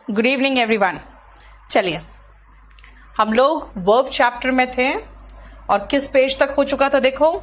Good evening everyone. चलिए, हम लोग वर्ब चैप्टर में थे और किस पेज तक हो चुका था देखो।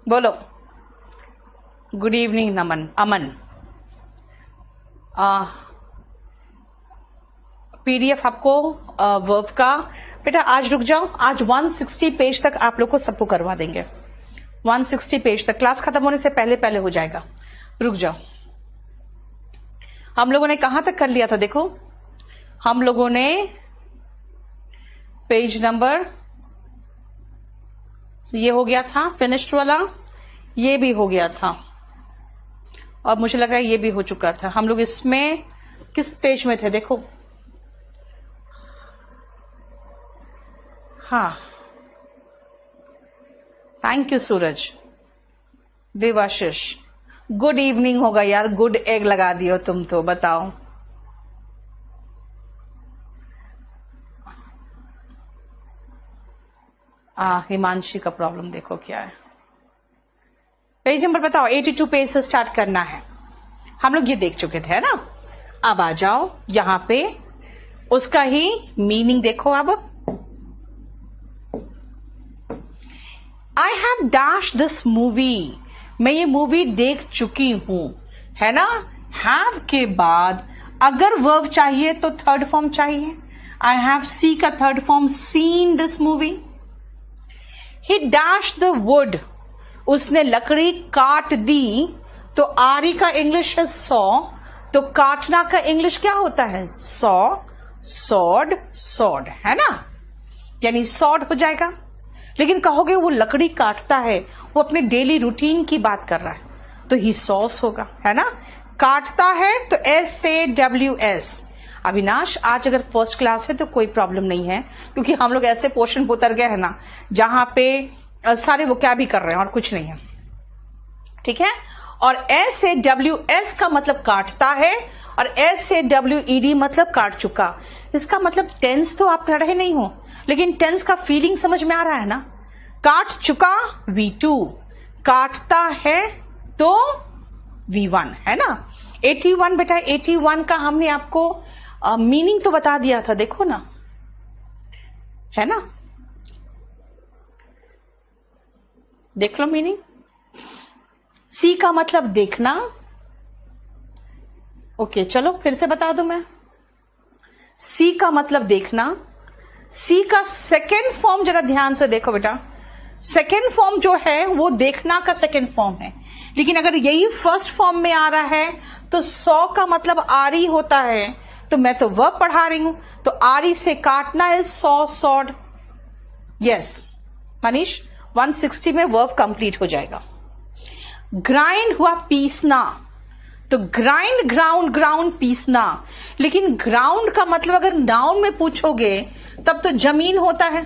बोलो। गुड इवनिंग अमन। पीडीएफ आपको वर्ब का बेटा आज रुक जाओ, आज 160 पेज तक आप लोग को सबको करवा देंगे। 160 पेज तक क्लास खत्म होने से पहले पहले हो जाएगा। रुक जाओ। हम लोगों ने कहां तक कर लिया था देखो। हम लोगों ने पेज नंबर ये हो गया था फिनिश्ड वाला, ये भी हो गया था और मुझे लगा ये भी हो चुका था। हम लोग इसमें किस पेज में थे देखो। हाँ, thank you Suraj. Devashish, good evening होगा यार, गुड एग लगा दियो तुम तो, बताओ। हिमांशी का प्रॉब्लम देखो क्या है। पेज नंबर बताओ। 82 पेज से स्टार्ट करना है। हम लोग ये देख चुके थे, है ना। अब आ जाओ यहां पे, उसका ही मीनिंग देखो। अब आई हैव डैश दिस मूवी, मैं ये मूवी देख चुकी हूं, है ना। हैव के बाद अगर वर्ब चाहिए तो थर्ड फॉर्म चाहिए। आई हैव सी का third form seen this movie. He dash the wood, उसने लकड़ी काट दी, तो आरी का इंग्लिश है सॉ, तो काटना का इंग्लिश क्या होता है? सॉ, सॉड, सॉड, है ना, यानी सॉड हो जाएगा। लेकिन कहोगे वो लकड़ी काटता है, वो अपने डेली रूटीन की बात कर रहा है, तो ही सॉस होगा, है ना। काटता है तो SAWS। अविनाश, आज अगर फर्स्ट क्लास है तो कोई प्रॉब्लम नहीं है, क्योंकि हम लोग ऐसे पोर्शन पर उतर गए हैं ना जहां पे सारे वो क्या भी कर रहे हैं और कुछ नहीं है, ठीक है। और SAWS का मतलब काटता है और SAWED मतलब काट चुका। इसका मतलब टेंस तो आप पढ़े नहीं हो, लेकिन टेंस का फीलिंग समझ में आ रहा है ना। काट चुका V2, काटता है तो V1, है ना। 81 बेटा, 81 का हमने आपको मीनिंग तो बता दिया था, देखो ना, है ना। देख लो मीनिंग। सी का मतलब देखना। ओके, चलो फिर से बता दूं मैं। सी का मतलब देखना। सी का सेकेंड फॉर्म जरा ध्यान से देखो बेटा। सेकेंड फॉर्म जो है वो देखना का सेकेंड फॉर्म है, लेकिन अगर यही फर्स्ट फॉर्म में आ रहा है तो सौ का मतलब आरी होता है। तो मैं तो वर्ब पढ़ा रही हूं, तो आरी से काटना है सॉ, सॉड। यस मनीष, 160 में वर्ब कंप्लीट हो जाएगा। ग्राइंड हुआ पीसना, तो ग्राइंड, ग्राउंड, ग्राउंड, पीसना। लेकिन ग्राउंड का मतलब अगर नाउन में पूछोगे तब तो जमीन होता है।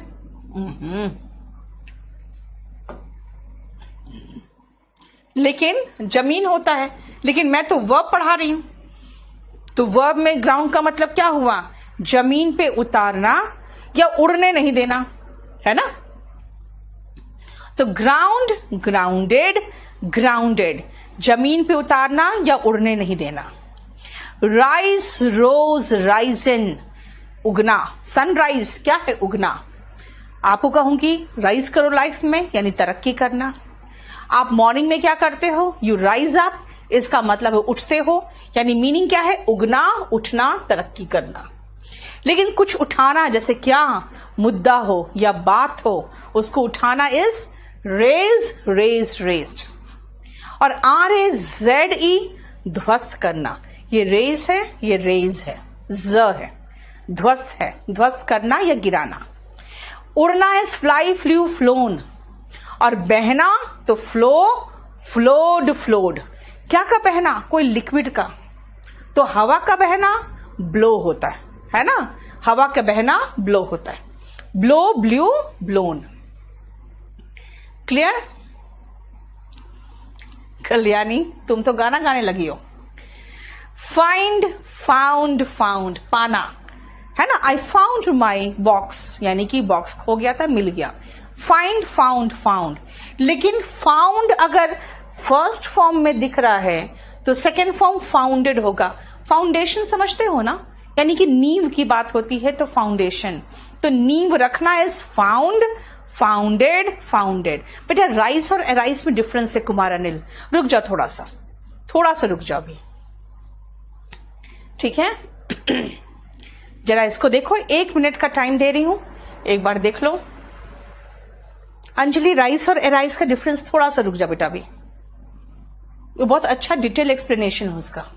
लेकिन जमीन होता है, लेकिन मैं तो वर्ब पढ़ा रही हूं, तो वर्ब में ग्राउंड का मतलब क्या हुआ? जमीन पे उतारना या उड़ने नहीं देना, है ना। तो ग्राउंड, ग्राउंडेड, ग्राउंडेड, जमीन पे उतारना या उड़ने नहीं देना। राइज, रोज, राइजन, उगना। सनराइज क्या है? उगना। आपको कहूंगी राइज करो लाइफ में, यानी तरक्की करना। आप मॉर्निंग में क्या करते हो? यू राइज अप, इसका मतलब है उठते हो, यानी मीनिंग क्या है? उगना, उठना, तरक्की करना। लेकिन कुछ उठाना, जैसे क्या मुद्दा हो या बात हो, उसको उठाना इज रेज, रेज, रेज्ड। और RAZE, ध्वस्त करना। ये रेज है, ये रेज है, ज है, ध्वस्त है, ध्वस्त करना या गिराना। उड़ना इज फ्लाई, फ्लू, फ्लोन। और बहना तो फ्लो, फ्लोड, फ्लोड क्या का बहना? कोई लिक्विड का। तो हवा का बहना ब्लो होता है ना? हवा का बहना ब्लो होता है। Blow, blue, blown. Clear? Kalyani तुम तो गाना गाने लगी हो। फाइंड, फाउंड, फाउंड पाना है ना? आई फाउंड माई बॉक्स, यानी कि बॉक्स खो गया था, मिल गया। Find, found, found. लेकिन फाउंड अगर फर्स्ट फॉर्म में दिख रहा है तो सेकेंड फॉर्म फाउंडेड होगा। फाउंडेशन समझते हो ना, यानी कि नींव की बात होती है तो फाउंडेशन। तो नींव रखना इज फाउंड, फाउंडेड, फाउंडेड। बेटा राइस और एराइस में डिफरेंस है कुमार अनिल। रुक जाओ थोड़ा सा रुक जाओ अभी, ठीक है? जरा इसको देखो, 1 मिनट का टाइम दे रही हूं, एक बार देख लो। अंजलि राइस और एराइस का डिफरेंस थोड़ा सा रुक जा बेटा अभी, वो बहुत अच्छा डिटेल एक्सप्लेनेशन है उसका।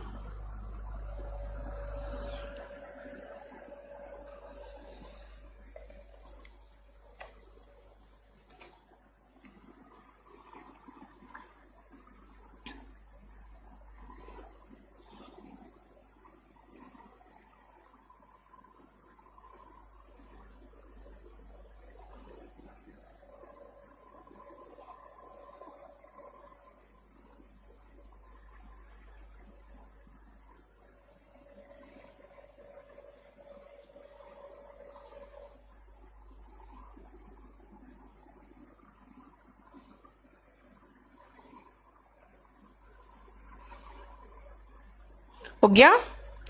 हो गया?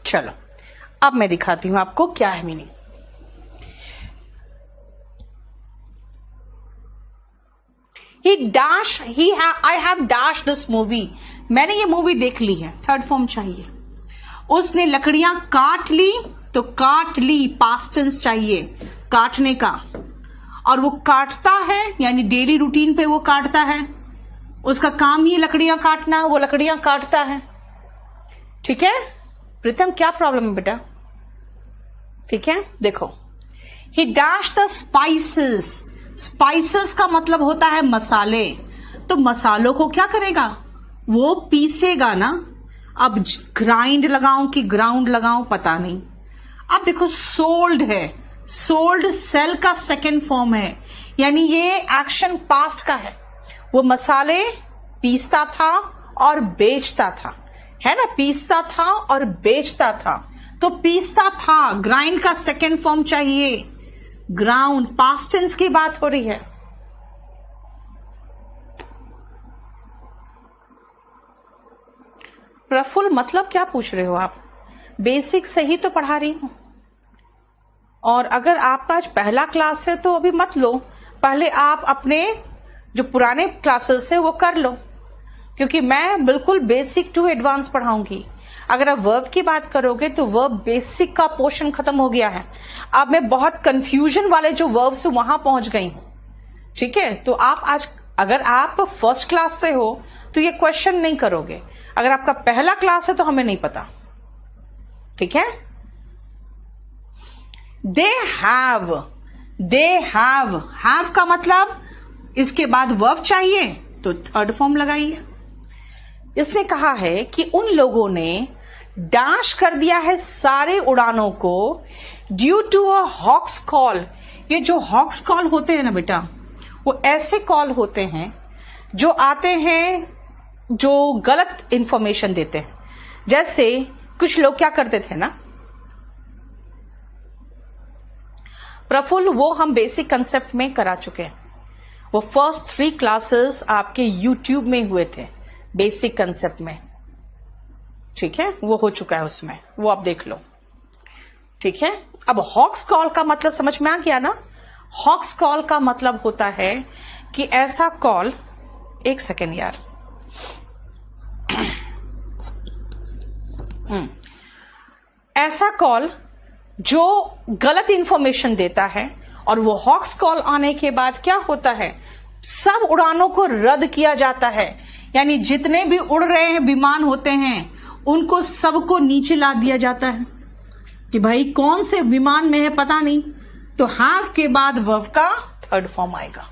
चलो अब मैं दिखाती हूं आपको क्या है meaning. I have dashed this movie। मैंने ये मूवी देख ली है, थर्ड फॉर्म चाहिए। उसने लकड़ियां काट ली, तो काट ली पास्ट टेंस चाहिए, काटने का। और वो काटता है, यानी डेली रूटीन पे वो काटता है, उसका काम ही लकड़ियां काटना, वो लकड़ियां काटता है। ठीक है प्रीतम, क्या प्रॉब्लम है बेटा? ठीक है देखो, ही डैश द स्पाइसेस। स्पाइसेस का मतलब होता है मसाले। तो मसालों को क्या करेगा? वो पीसेगा ना। अब ग्राइंड लगाऊं कि ग्राउंड लगाऊं पता नहीं। अब देखो सोल्ड है, सोल्ड सेल का सेकेंड फॉर्म है, यानी ये एक्शन पास्ट का है। वो मसाले पीसता था और बेचता था, है ना? पीसता था और बेचता था। तो पीसता था, ग्राइंड का सेकेंड फॉर्म चाहिए, ग्राउंड। पास्ट टेंस की बात हो रही है। प्रफुल्ल मतलब क्या पूछ रहे हो आप? बेसिक से ही तो पढ़ा रही हूं। और अगर आपका आज पहला क्लास है तो अभी मत लो, पहले आप अपने जो पुराने क्लासेस है वो कर लो, क्योंकि मैं बिल्कुल बेसिक टू एडवांस पढ़ाऊंगी। अगर आप वर्ब की बात करोगे तो वर्ब बेसिक का पोर्शन खत्म हो गया है। अब मैं बहुत कंफ्यूजन वाले जो वर्ब्स है वहां पहुंच गई हूं। ठीक है, तो आप आज अगर आप फर्स्ट क्लास से हो तो ये क्वेश्चन नहीं करोगे। अगर आपका पहला क्लास है तो हमें नहीं पता। ठीक है, दे हैव, दे हैव का मतलब इसके बाद वर्ब चाहिए तो थर्ड फॉर्म लगाइए। इसने कहा है कि उन लोगों ने डैश कर दिया है सारे उड़ानों को due to a hoax call. ये जो हॉक्स कॉल होते हैं ना बेटा, वो ऐसे कॉल होते हैं जो आते हैं जो गलत इंफॉर्मेशन देते हैं। जैसे कुछ लोग क्या करते थे ना प्रफुल्ल, वो हम बेसिक कंसेप्ट में करा चुके हैं। वो फर्स्ट 3 क्लासेस आपके यूट्यूब में हुए थे बेसिक कंसेप्ट में। ठीक है, वो हो चुका है उसमें, वो आप देख लो। ठीक है, अब हॉक्स कॉल का मतलब समझ में आ गया ना? हॉक्स कॉल का मतलब होता है कि ऐसा कॉल, एक सेकेंड यार, ऐसा कॉल जो गलत इंफॉर्मेशन देता है। और वो हॉक्स कॉल आने के बाद क्या होता है? सब उड़ानों को रद्द किया जाता है, यानी जितने भी उड़ रहे हैं विमान होते हैं उनको सबको नीचे ला दिया जाता है कि भाई कौन से विमान में है पता नहीं। तो हैव के बाद वर्ब का थर्ड फॉर्म आएगा,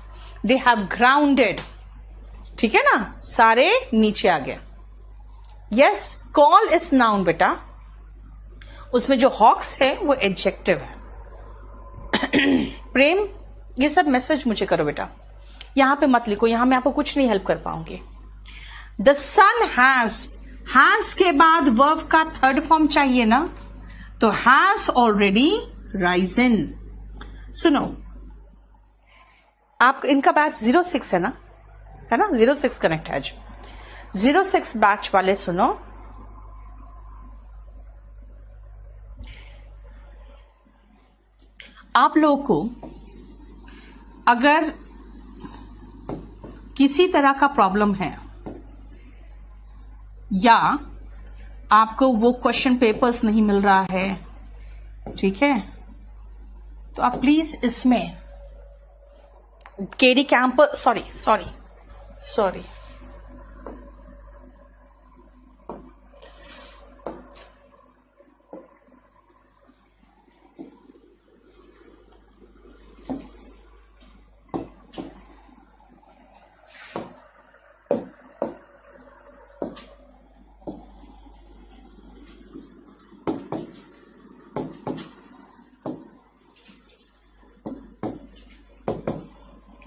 दे हैव ग्राउंडेड। ठीक है ना, सारे नीचे आ गए। यस, कॉल इज नाउन बेटा, उसमें जो हॉक्स है वो एडजेक्टिव है। प्रेम, ये सब मैसेज मुझे करो बेटा, यहां पे मत लिखो, यहां मैं आपको कुछ नहीं हेल्प कर पाऊंगी। द सन हैज के बाद वर्ब का थर्ड फॉर्म चाहिए ना, तो हैज ऑलरेडी राइजन। सुनो, आप इनका बैच 06 है ना 06 कनेक्ट है आज। 06 बैच वाले सुनो, आप लोगों को अगर किसी तरह का प्रॉब्लम है या आपको वो क्वेश्चन पेपर्स नहीं मिल रहा है, ठीक है, तो आप प्लीज इसमें केडी कैंपस सॉरी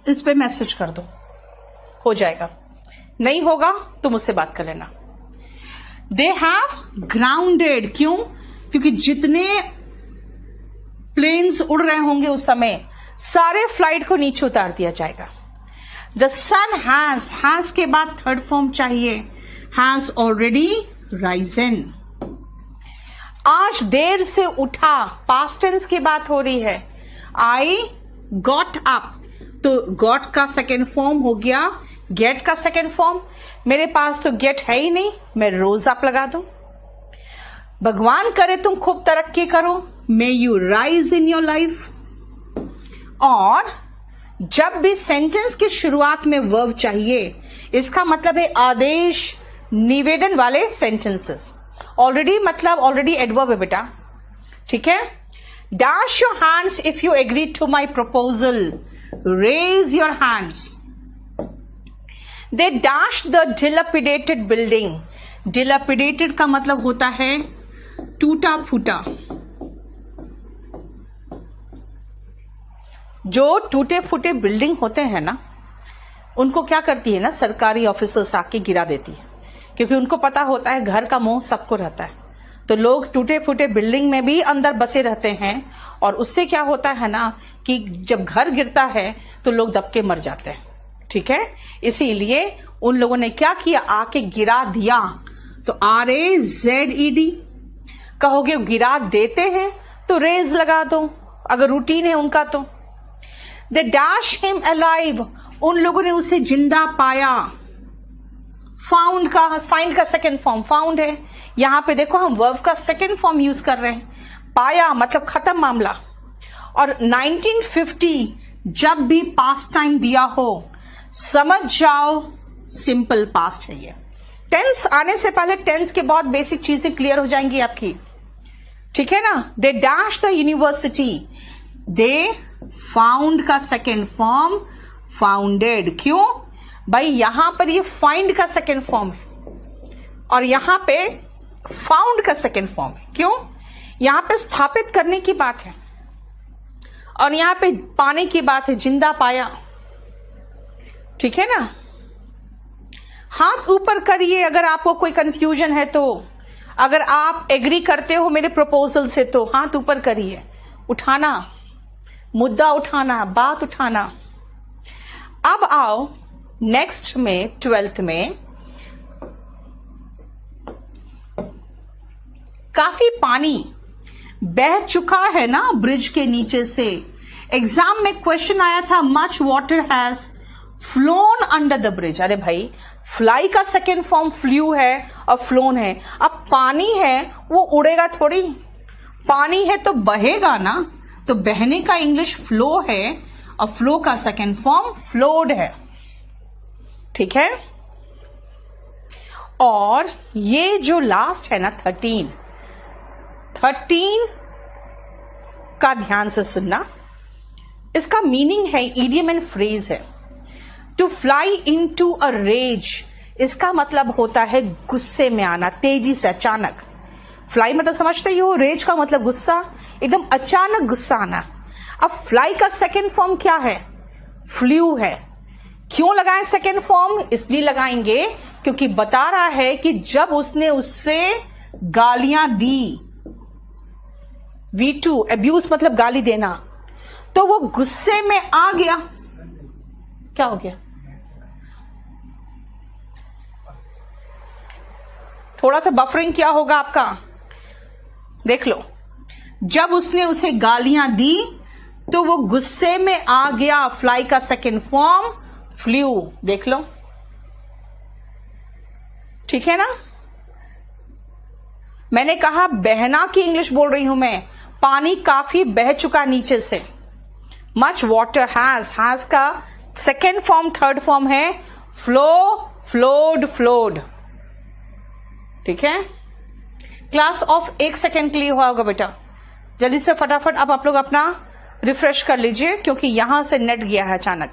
इस पे मैसेज कर दो, हो जाएगा। नहीं होगा तो मुझसे बात कर लेना। दे हैव ग्राउंडेड, क्यों? क्योंकि जितने प्लेन्स उड़ रहे होंगे उस समय सारे फ्लाइट को नीचे उतार दिया जाएगा। द सन हैज के बाद थर्ड फॉर्म चाहिए, हैज ऑलरेडी राइजन। आज देर से उठा, पास्ट टेंस की बात हो रही है। आई गॉट अप, तो गॉट का सेकेंड फॉर्म हो गया गेट का सेकेंड फॉर्म। मेरे पास तो गेट है ही नहीं, मैं रोज अप लगा दूं। भगवान करे तुम खूब तरक्की करो, may you rise in your life. और जब भी सेंटेंस की शुरुआत में वर्ब चाहिए, इसका मतलब है आदेश निवेदन वाले सेंटेंसेस। ऑलरेडी मतलब ऑलरेडी एडवर्ब है बेटा, ठीक है। Dash your hands if you agree to my proposal, raise your hands. They dashed the dilapidated building. Dilapidated का मतलब होता है टूटा फूटा। जो टूटे फूटे बिल्डिंग होते हैं ना, उनको क्या करती है ना सरकारी ऑफिसर्स आके गिरा देती है, क्योंकि उनको पता होता है घर का मोह सबको रहता है। तो लोग टूटे फूटे बिल्डिंग में भी अंदर बसे रहते हैं, और उससे क्या होता है ना कि जब घर गिरता है तो लोग दब के मर जाते हैं, ठीक है। इसीलिए उन लोगों ने क्या किया, आके गिरा दिया। तो RAZED, कहोगे गिरा देते हैं तो रेज लगा दो, अगर रूटीन है उनका तो। दे डैश हिम अलाइव, उन लोगों ने उसे जिंदा पाया। फाइंड का सेकेंड फॉर्म फाउंड है। यहां पे देखो हम वर्ब का सेकेंड फॉर्म यूज कर रहे हैं। पाया मतलब खत्म मामला। और 1950 जब भी पास्ट टाइम दिया हो, समझ जाओ सिंपल पास्ट है ये। टेंस आने से पहले टेंस के बहुत बेसिक चीजें क्लियर हो जाएंगी आपकी, ठीक है ना। They dash the university, they found का सेकेंड फॉर्म फाउंडेड। क्यों भाई, यहां पर ये फाइंड का सेकेंड फॉर्म है और यहां पे फाउंड का सेकेंड फॉर्म है। क्यों? यहां पे स्थापित करने की बात है और यहां पे पाने की बात है, जिंदा पाया, ठीक है ना। हाथ ऊपर करिए अगर आपको कोई कंफ्यूजन है तो। अगर आप एग्री करते हो मेरे प्रपोजल से तो हाथ ऊपर करिए, उठाना, मुद्दा उठाना, बात उठाना। अब आओ नेक्स्ट में 12th में काफी पानी बह चुका है ना ब्रिज के नीचे से। एग्जाम में क्वेश्चन आया था, much water has phloem under the bridge. अरे भाई, फ्लाई का सेकेंड फॉर्म फ्लू है और फ्लोन है। अब पानी है वो उड़ेगा थोड़ी, पानी है तो बहेगा ना, तो बहने का इंग्लिश फ्लो है और फ्लो का सेकेंड फॉर्म फ्लोड है, ठीक है। और ये जो लास्ट है ना 13 का ध्यान से सुनना, इसका मीनिंग है इडियम एंड फ्रेज है। To fly into a rage, इसका मतलब होता है गुस्से में आना, तेजी से, अचानक। फ्लाई मतलब समझते ही हो, रेज का मतलब गुस्सा, एकदम अचानक गुस्सा आना। अब फ्लाई का सेकेंड फॉर्म क्या है? फ्लू है। क्यों लगाएं सेकेंड फॉर्म? इसलिए लगाएंगे क्योंकि बता रहा है कि जब उसने उससे गालियां दी, V2 अब्यूज मतलब गाली देना, तो वो गुस्से में आ गया। क्या हो गया? थोड़ा सा बफरिंग क्या होगा आपका, देख लो। जब उसने उसे गालियां दी तो वो गुस्से में आ गया। फ्लाई का सेकेंड फॉर्म फ्लू, देख लो। ठीक है ना? मैंने कहा बहना की इंग्लिश बोल रही हूं मैं। पानी काफी बह चुका नीचे से। मच वाटर हैज का सेकेंड फॉर्म, थर्ड फॉर्म है फ्लो, फ्लोड, फ्लोड। ठीक है? क्लास ऑफ 1 सेकेंड के लिए हुआ होगा बेटा। जल्दी से फटाफट अब आप लोग अपना रिफ्रेश कर लीजिए क्योंकि यहां से नेट गया है अचानक।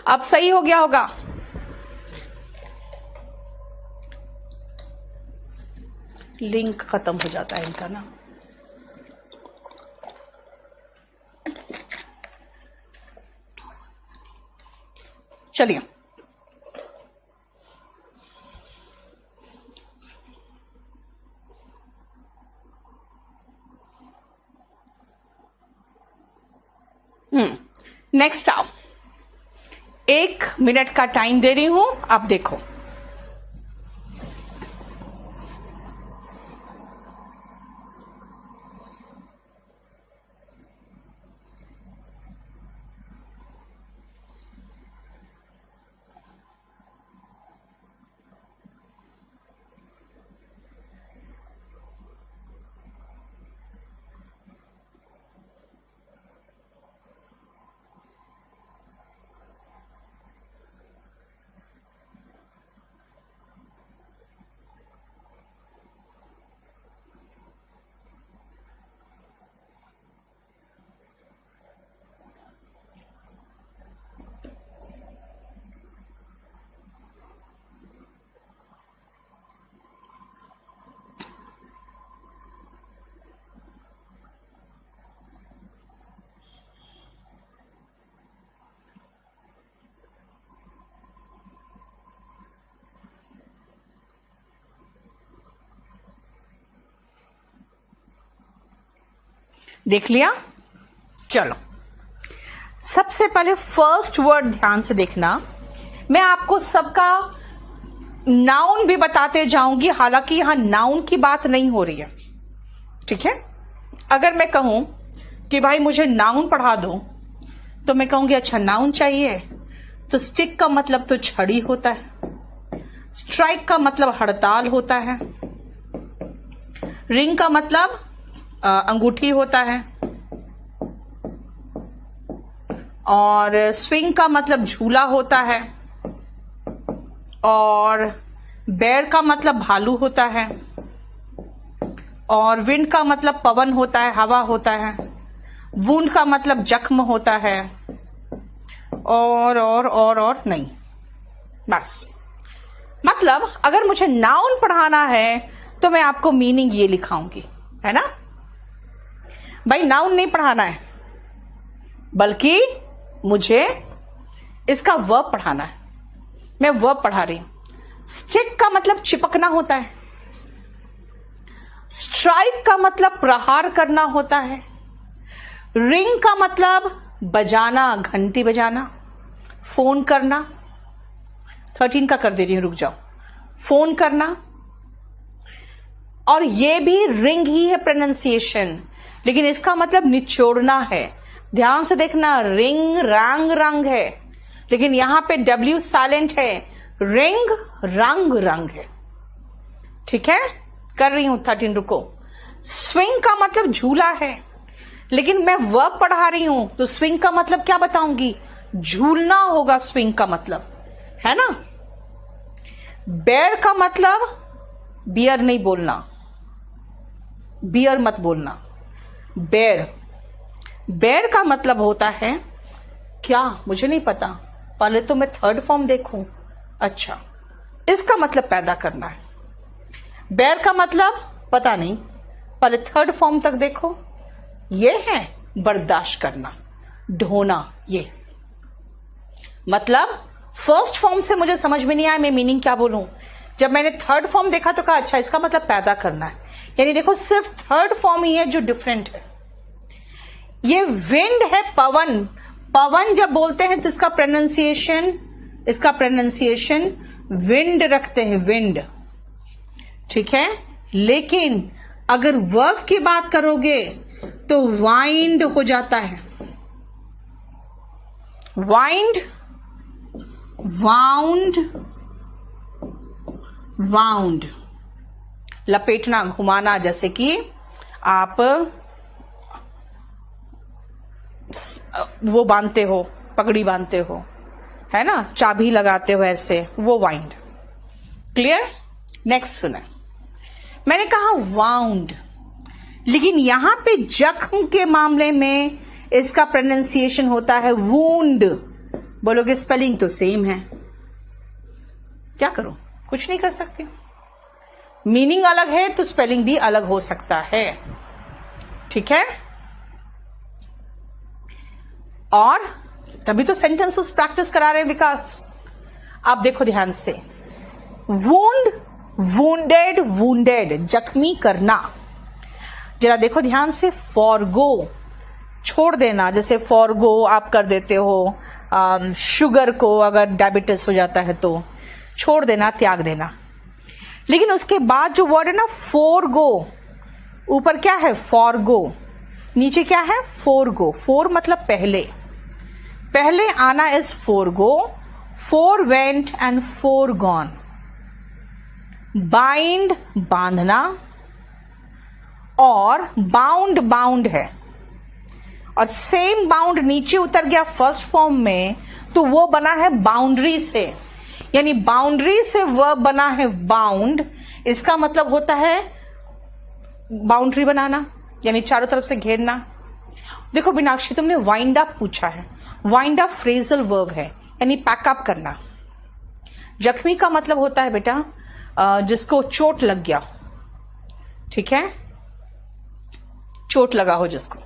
अब सही हो गया होगा। लिंक खत्म हो जाता है इनका ना। चलिए, नेक्स्ट आओ। 1 मिनट का टाइम दे रही हूं, अब देखो। देख लिया? चलो, सबसे पहले फर्स्ट वर्ड ध्यान से देखना। मैं आपको सबका नाउन भी बताते जाऊंगी, हालांकि यहां नाउन की बात नहीं हो रही है। ठीक है? अगर मैं कहूं कि भाई मुझे नाउन पढ़ा दो, तो मैं कहूंगी अच्छा नाउन चाहिए, तो स्टिक का मतलब तो छड़ी होता है, स्ट्राइक का मतलब हड़ताल होता है, रिंग का मतलब अंगूठी होता है, और स्विंग का मतलब झूला होता है, और बेर का मतलब भालू होता है, और विंड का मतलब पवन होता है, हवा होता है, वुंड का मतलब जख्म होता है, और नहीं, बस। मतलब अगर मुझे नाउन पढ़ाना है तो मैं आपको मीनिंग ये लिखाऊंगी, है ना भाई? नाउन नहीं पढ़ाना है, बल्कि मुझे इसका वर्ब पढ़ाना है। मैं वर्ब पढ़ा रही हूं। स्टिक का मतलब चिपकना होता है, स्ट्राइक का मतलब प्रहार करना होता है, रिंग का मतलब बजाना, घंटी बजाना, फोन करना। 13 का कर दे रही हूं, रुक जाओ। फोन करना, और ये भी रिंग ही है प्रोनाउंसिएशन, लेकिन इसका मतलब निचोड़ना है। ध्यान से देखना, रिंग रंग रंग है, लेकिन यहां पे W साइलेंट है। रिंग रंग रंग है। ठीक है? कर रही हूं 13, रुको। स्विंग का मतलब झूला है, लेकिन मैं वर्ब पढ़ा रही हूं तो स्विंग का मतलब क्या बताऊंगी? झूलना होगा स्विंग का मतलब, है ना? बेयर का मतलब बियर नहीं बोलना, बियर मत बोलना, बेर। बेर का मतलब होता है क्या, मुझे नहीं पता, पहले तो मैं थर्ड फॉर्म देखूं। अच्छा, इसका मतलब पैदा करना है। बेर का मतलब पता नहीं, पहले थर्ड फॉर्म तक देखो। ये है बर्दाश्त करना, ढोना। ये मतलब फर्स्ट फॉर्म से मुझे समझ में नहीं आया मैं मीनिंग क्या बोलूं। जब मैंने थर्ड फॉर्म देखा तो कहा अच्छा इसका मतलब पैदा करना है। यानी देखो सिर्फ थर्ड फॉर्म ही है जो डिफरेंट है। ये विंड है, पवन। पवन जब बोलते हैं तो इसका प्रोनाउंसिएशन विंड रखते हैं, विंड। ठीक है, लेकिन अगर वर्ब की बात करोगे तो वाइंड हो जाता है। वाइंड, वाउंड, वाउंड, लपेटना, घुमाना। जैसे कि आप वो बांधते हो, पगड़ी बांधते हो, है ना, चाबी लगाते हो, ऐसे, वो वाइंड। क्लियर? नेक्स्ट सुने, मैंने कहा वाउंड, लेकिन यहां पे जख्म के मामले में इसका प्रोनाउंसिएशन होता है वूंड। बोलोगे स्पेलिंग तो सेम है, क्या करूं, कुछ नहीं कर सकती। मीनिंग अलग है तो स्पेलिंग भी अलग हो सकता है। ठीक है, और तभी तो सेंटेंसेस प्रैक्टिस करा रहे हैं विकास। आप देखो ध्यान से, वूंड, वूंडेड, वूंडेड, जख्मी करना। जरा देखो ध्यान से, फॉरगो, छोड़ देना। जैसे फॉरगो आप कर देते हो शुगर को, अगर डायबिटीज हो जाता है तो छोड़ देना, त्याग देना। लेकिन उसके बाद जो वर्ड है ना, फोरगो, ऊपर क्या है, फॉरगो, नीचे क्या है, फोरगो। फोर मतलब पहले, पहले आना is forgo, four went and four gone. Bind, बांधना, और बाउंड, बाउंड है, और सेम बाउंड नीचे उतर गया फर्स्ट फॉर्म में, तो वो बना है बाउंड्री से। यानी बाउंड्री से वर्ब बना है बाउंड। इसका मतलब होता है बाउंड्री बनाना, यानी चारों तरफ से घेरना। देखो मीनाक्षी, तुमने वाइंड अप पूछा है, वाइंड अप फ्रेजल वर्ब है, यानी पैकअप करना। जख्मी का मतलब होता है बेटा जिसको चोट लग गया। ठीक है, चोट लगा हो जिसको।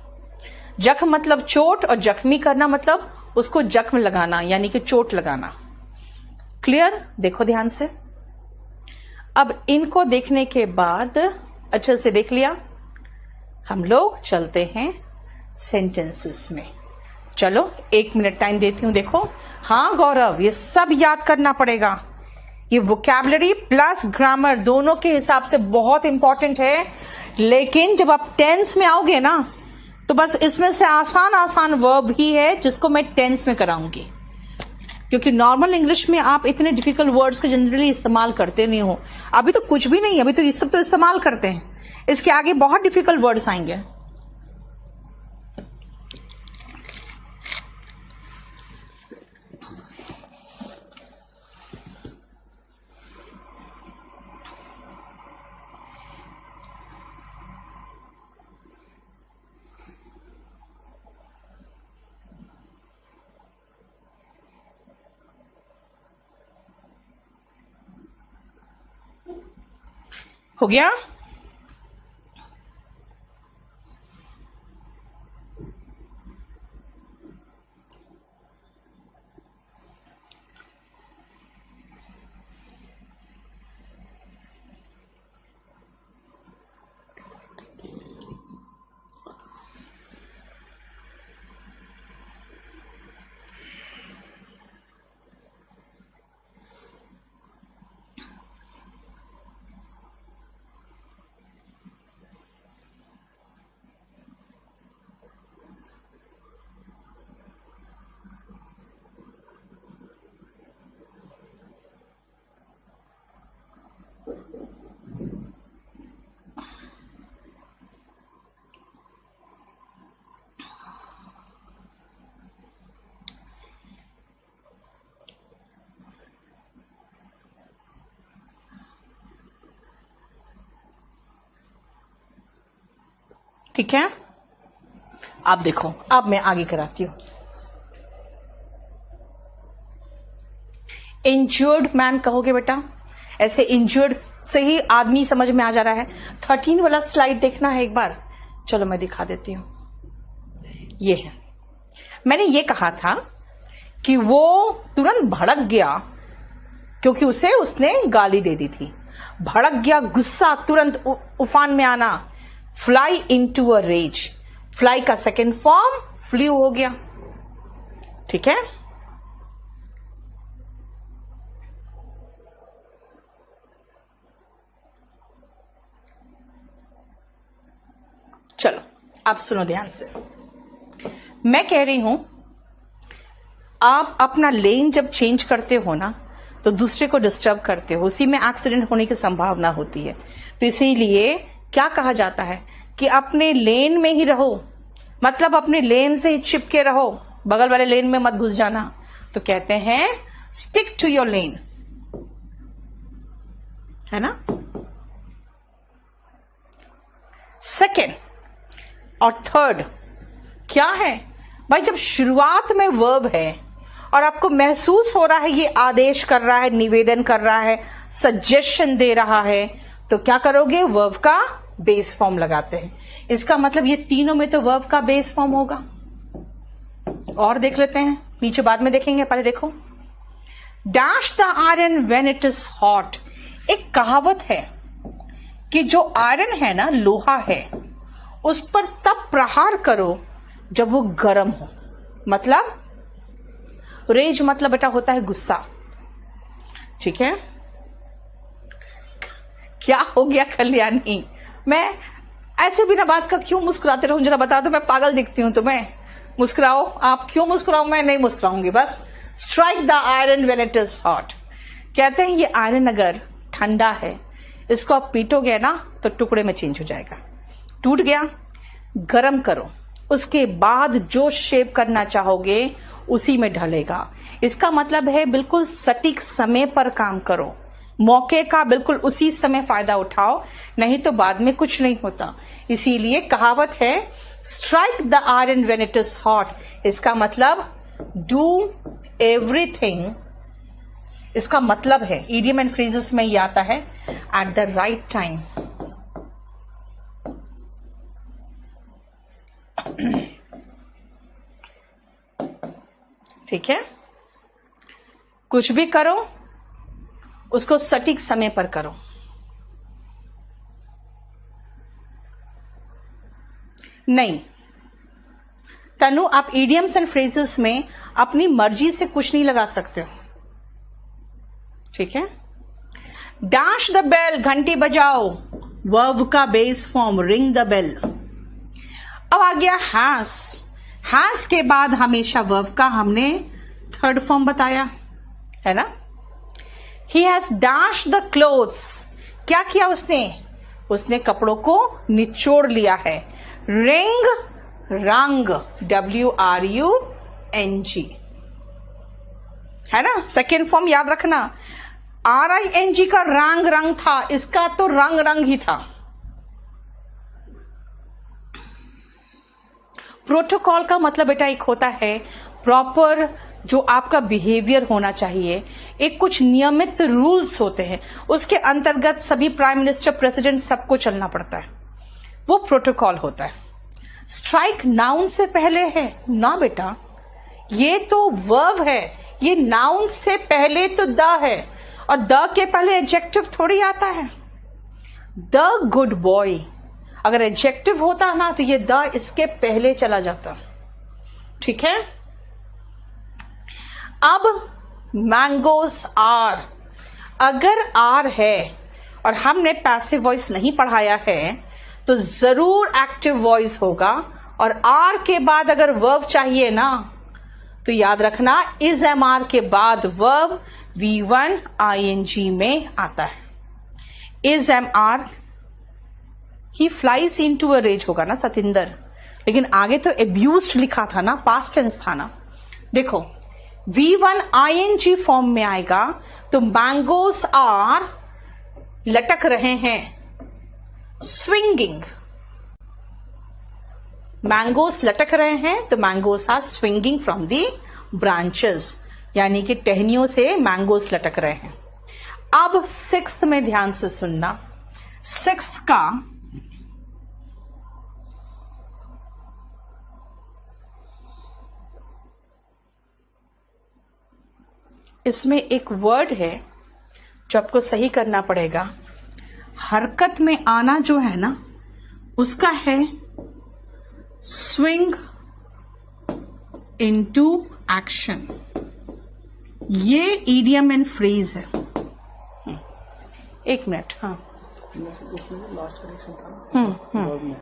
जख्म मतलब चोट, और जख्मी करना मतलब उसको जख्म लगाना, यानी कि चोट लगाना। क्लियर? देखो ध्यान से। अब इनको देखने के बाद, अच्छे से देख लिया, हम लोग चलते हैं सेंटेंसेस में। चलो 1 मिनट टाइम देती हूं। देखो, हाँ गौरव, ये सब याद करना पड़ेगा। ये वोकैबुलरी प्लस ग्रामर दोनों के हिसाब से बहुत इंपॉर्टेंट है। लेकिन जब आप टेंस में आओगे ना, तो बस इसमें से आसान आसान वर्ब ही है जिसको मैं टेंस में कराऊंगी, क्योंकि नॉर्मल इंग्लिश में आप इतने डिफिकल्ट वर्ड्स के जनरली इस्तेमाल करते नहीं हो। अभी तो कुछ भी नहीं है, अभी तो ये सब तो इस्तेमाल करते हैं, इसके आगे बहुत डिफिकल्ट वर्ड्स आएंगे। हो गया? ठीक है, आप देखो, अब मैं आगे कराती हूं। इंजर्ड मैन कहोगे बेटा, ऐसे इंजर्ड से ही आदमी समझ में आ जा रहा है। 13 वाला स्लाइड देखना है एक बार, चलो मैं दिखा देती हूं। ये है, मैंने ये कहा था कि वो तुरंत भड़क गया क्योंकि उसने गाली दे दी थी। भड़क गया, गुस्सा, तुरंत उफान में आना, fly into a rage. Fly का सेकेंड फॉर्म फ्लू हो गया। ठीक है, चलो आप सुनो ध्यान से। मैं कह रही हूं, आप अपना लेन जब चेंज करते हो ना तो दूसरे को डिस्टर्ब करते हो, उसी में एक्सीडेंट होने की संभावना होती है। तो इसीलिए क्या कहा जाता है कि अपने लेन में ही रहो, मतलब अपने लेन से ही चिपके रहो, बगल वाले लेन में मत घुस जाना। तो कहते हैं स्टिक टू योर लेन, है ना। सेकेंड और थर्ड क्या है भाई, जब शुरुआत में वर्ब है और आपको महसूस हो रहा है ये आदेश कर रहा है, निवेदन कर रहा है, सजेशन दे रहा है, तो क्या करोगे, वर्ब का बेस फॉर्म लगाते हैं। इसका मतलब ये तीनों में तो वर्ब का बेस फॉर्म होगा। और देख लेते हैं, नीचे बाद में देखेंगे, पहले देखो। Dash the iron when it is hot. एक कहावत है कि जो आयरन है ना, लोहा है, उस पर तब प्रहार करो जब वो गर्म हो। मतलब रेज मतलब बेटा होता है गुस्सा। ठीक है, क्या हो गया कल्याणी, मैं ऐसे बिना बात का क्यों मुस्कुराते रहूं, जरा बता दो, मैं पागल दिखती हूं तुम्हें? मुस्कुराओ, आप क्यों मुस्कुराओ? मैं नहीं मुस्कुराऊंगी, बस। Strike the iron when it is hot. कहते हैं ये आयरन अगर ठंडा है, इसको आप पीटोगे ना तो टुकड़े में चेंज हो जाएगा, टूट गया। गरम करो, उसके बाद जो शेप करना चाहोगे उसी में ढलेगा। इसका मतलब है बिल्कुल सटीक समय पर काम करो, मौके का बिल्कुल उसी समय फायदा उठाओ, नहीं तो बाद में कुछ नहीं होता। इसीलिए कहावत है strike the iron when it is hot. इसका मतलब डू एवरीथिंग, इसका मतलब है इडियम एंड फ्रेजेस में ये आता है एट द राइट टाइम। ठीक है, कुछ भी करो उसको सटीक समय पर करो। नहीं तनु, आप इडियम्स एंड फ्रेजेस में अपनी मर्जी से कुछ नहीं लगा सकते हो। ठीक है, डैश द बेल, घंटी बजाओ, वर्ब का base form ring the bell. अब आ गया हैज। हैज के बाद हमेशा वर्ब का हमने थर्ड फॉर्म बताया है ना। He has dash the clothes. क्या किया उसने कपड़ों को निचोड़ लिया है। रिंग, रंग, WRUNG, है ना। सेकेंड फॉर्म याद रखना, RING का रंग था, इसका तो रंग ही था। प्रोटोकॉल का मतलब बेटा एक होता है प्रॉपर जो आपका बिहेवियर होना चाहिए, एक कुछ नियमित रूल्स होते हैं, उसके अंतर्गत सभी प्राइम मिनिस्टर, प्रेसिडेंट सबको चलना पड़ता है, वो प्रोटोकॉल होता है। स्ट्राइक नाउन से पहले है ना बेटा, ये तो वर्ब है, ये नाउन से पहले तो द है, और द के पहले एडजेक्टिव थोड़ी आता है। द गुड बॉय, अगर एडजेक्टिव होता ना तो ये द इसके पहले चला जाता। ठीक है, अब मैंगोस आर, अगर आर है और हमने पैसिव वॉइस नहीं पढ़ाया है तो जरूर एक्टिव वॉइस होगा, और आर के बाद अगर वर्ब चाहिए ना तो याद रखना इज MR के बाद वर्ब V1 ING में आता है। Is MR, he flies into a rage होगा ना सतिंदर, लेकिन आगे तो एब्यूज्ड लिखा था ना, पास्ट टेंस था ना। देखो V1 ING फॉर्म में आएगा तो मैंगोस आर लटक रहे हैं, स्विंगिंग, मैंगोस लटक रहे हैं तो mangoes are swinging from the branches, यानी कि टहनियों से मैंगोस लटक रहे हैं। अब सिक्स्थ में ध्यान से सुनना, सिक्स्थ का इसमें एक वर्ड है जो आपको सही करना पड़ेगा। हरकत में आना जो है ना उसका है स्विंग इनटू एक्शन। ये इडियम एंड फ्रेज है। एक मिनट, हाँ लास्ट करेक्शन था।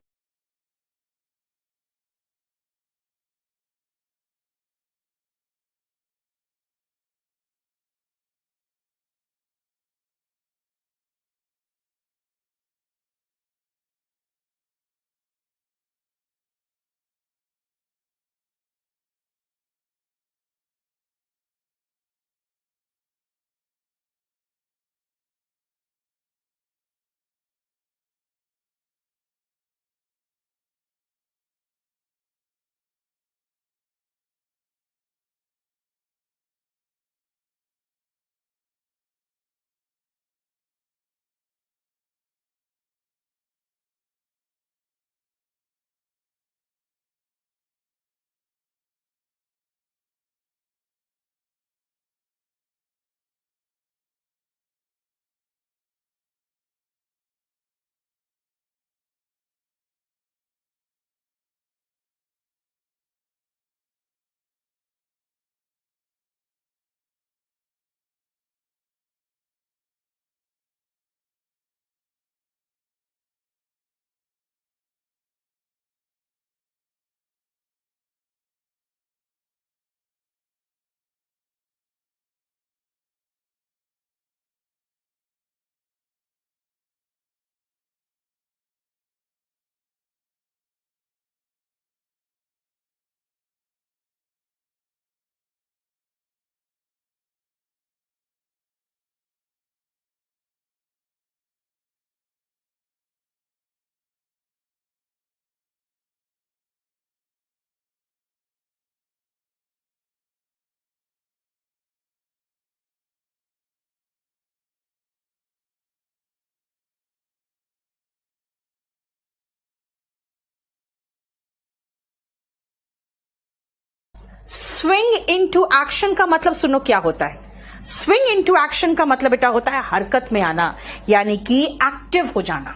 स्विंग इनटू एक्शन का मतलब सुनो क्या होता है। स्विंग इनटू एक्शन का मतलब बेटा होता है हरकत में आना, यानी कि एक्टिव हो जाना,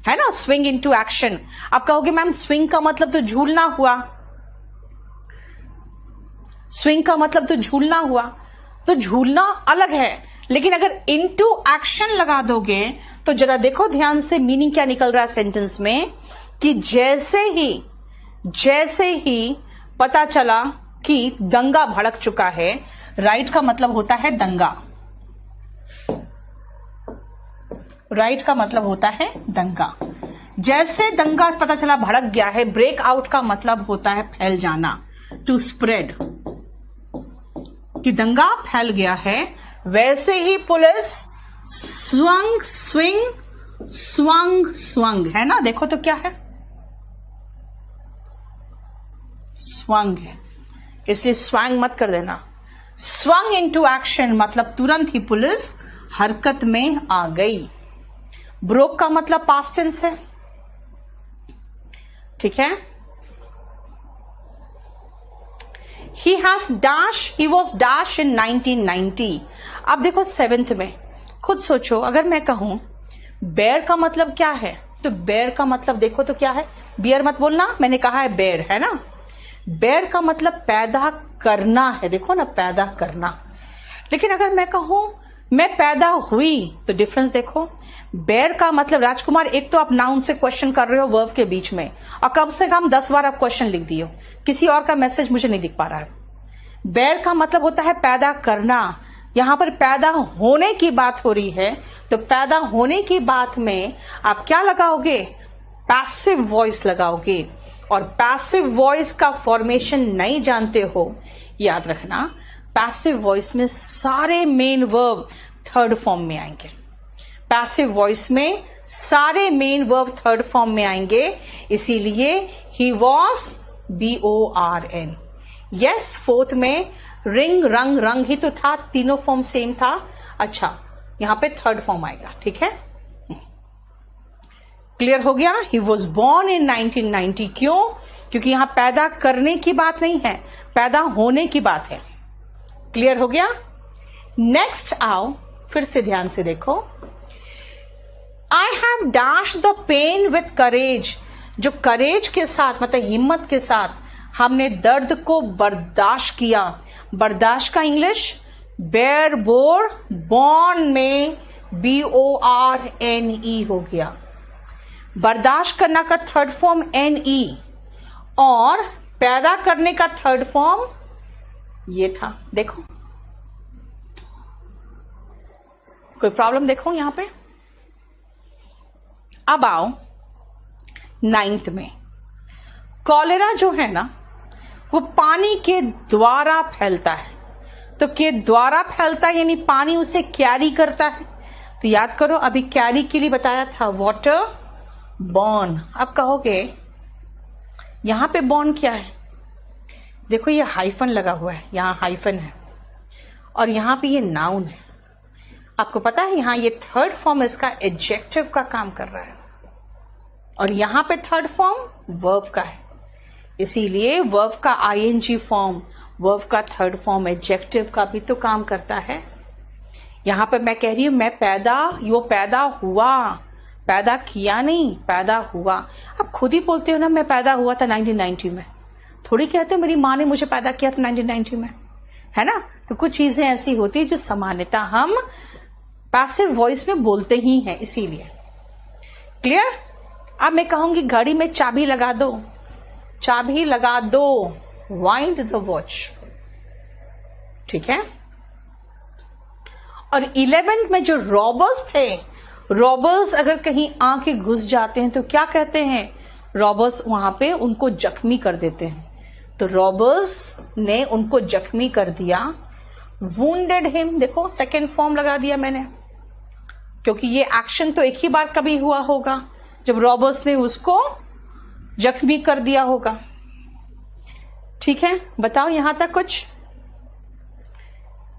है ना। Swing into action. आप कहोगे मैम स्विंग का मतलब तो झूलना हुआ, स्विंग का मतलब तो झूलना हुआ, तो झूलना अलग है, लेकिन अगर इनटू एक्शन लगा दोगे तो जरा देखो ध्यान से मीनिंग क्या निकल रहा है सेंटेंस में, कि जैसे ही पता चला कि दंगा भड़क चुका है। राइट का मतलब होता है दंगा, राइट का मतलब होता है दंगा। जैसे दंगा पता चला भड़क गया है। ब्रेक आउट का मतलब होता है फैल जाना, टू स्प्रेड, कि दंगा फैल गया है। वैसे ही पुलिस स्वंग है ना, देखो तो क्या है, स्वंग है, इसलिए स्वैंग मत कर देना। स्वंग इनटू एक्शन मतलब तुरंत ही पुलिस हरकत में आ गई। ब्रोक का मतलब पास्ट टेंस है, ठीक है। He was dash in 1990। अब देखो सेवेंथ में खुद सोचो, अगर मैं कहूं बेयर का मतलब क्या है, तो बेयर का मतलब देखो तो क्या है, बियर मत बोलना, मैंने कहा है बेयर, है ना। बेयर का मतलब पैदा करना है, देखो ना, पैदा करना। लेकिन अगर मैं कहूं मैं पैदा हुई, तो डिफरेंस देखो। बेयर का मतलब राजकुमार, एक तो आप नाउन से क्वेश्चन कर रहे हो वर्ब के बीच में, और कम से कम 10 बार आप क्वेश्चन लिख दिए हो, किसी और का मैसेज मुझे नहीं दिख पा रहा है। बेयर का मतलब होता है पैदा करना, यहां पर पैदा होने की बात हो रही है, तो पैदा होने की बात में आप क्या लगाओगे, पैसिव वॉइस लगाओगे। और पैसिव वॉइस का फॉर्मेशन नहीं जानते हो, याद रखना, पैसिव वॉइस में सारे मेन वर्ब थर्ड फॉर्म में आएंगे। पैसिव वॉइस में सारे मेन वर्ब थर्ड फॉर्म में आएंगे, इसीलिए he was BORN। Yes, fourth में रिंग रंग रंग ही तो था, तीनों फॉर्म सेम था। अच्छा, यहां पे थर्ड फॉर्म आएगा, ठीक है, क्लियर हो गया। He was born in 1990। क्यों? क्योंकि यहां पैदा करने की बात नहीं है, पैदा होने की बात है। क्लियर हो गया। नेक्स्ट आओ, फिर से ध्यान से देखो। I have dash the pen with courage. जो करेज के साथ, मतलब हिम्मत के साथ हमने दर्द को बर्दाश्त किया। बर्दाश्त का इंग्लिश बेयर बोर, बॉर्न में BORNE हो गया। बर्दाश्त करना का थर्ड फॉर्म NE और पैदा करने का थर्ड फॉर्म ये था। देखो, कोई प्रॉब्लम देखो यहां पे। अब आओ 9th में। कॉलेरा जो है ना, वो पानी के द्वारा फैलता है। तो के द्वारा फैलता है यानी पानी उसे कैरी करता है। तो याद करो, अभी कैरी के लिए बताया था वाटर बॉर्न। अब कहोगे यहां पे बॉर्न क्या है? देखो, ये हाइफन लगा हुआ है, यहां हाइफन है और यहां पे ये नाउन है। आपको पता है यहां ये थर्ड फॉर्म इसका एडजेक्टिव का काम कर रहा है और यहां पे थर्ड फॉर्म वर्ब का है। इसीलिए वर्ब का ING फॉर्म, वर्ब का थर्ड फॉर्म एडजेक्टिव का भी तो काम करता है। यहां पे मैं कह रही हूं मैं पैदा, यो पैदा हुआ, पैदा किया नहीं, पैदा हुआ। आप खुद ही बोलते हो ना, मैं पैदा हुआ था 1990 में। थोड़ी कहते हो मेरी माँ ने मुझे पैदा किया था 1990 में, है ना। तो कुछ चीजें ऐसी होती है जो सामान्यता हम पैसिव वॉइस में बोलते ही हैं, इसीलिए। क्लियर। अब मैं कहूंगी घड़ी में चाबी लगा दो, चाबी लगा दो, वाइंड द वॉच, ठीक है। और 11th में जो रॉबर्स थे, रॉबर्स अगर कहीं आके घुस जाते हैं तो क्या कहते हैं? रॉबर्स वहां पे उनको जख्मी कर देते हैं। तो रॉबर्स ने उनको जख्मी कर दिया, वुंडेड हिम। देखो, सेकेंड फॉर्म लगा दिया मैंने, क्योंकि ये एक्शन तो एक ही बार कभी हुआ होगा जब रॉबर्स ने उसको जख्मी कर दिया होगा। ठीक है, बताओ यहां तक कुछ।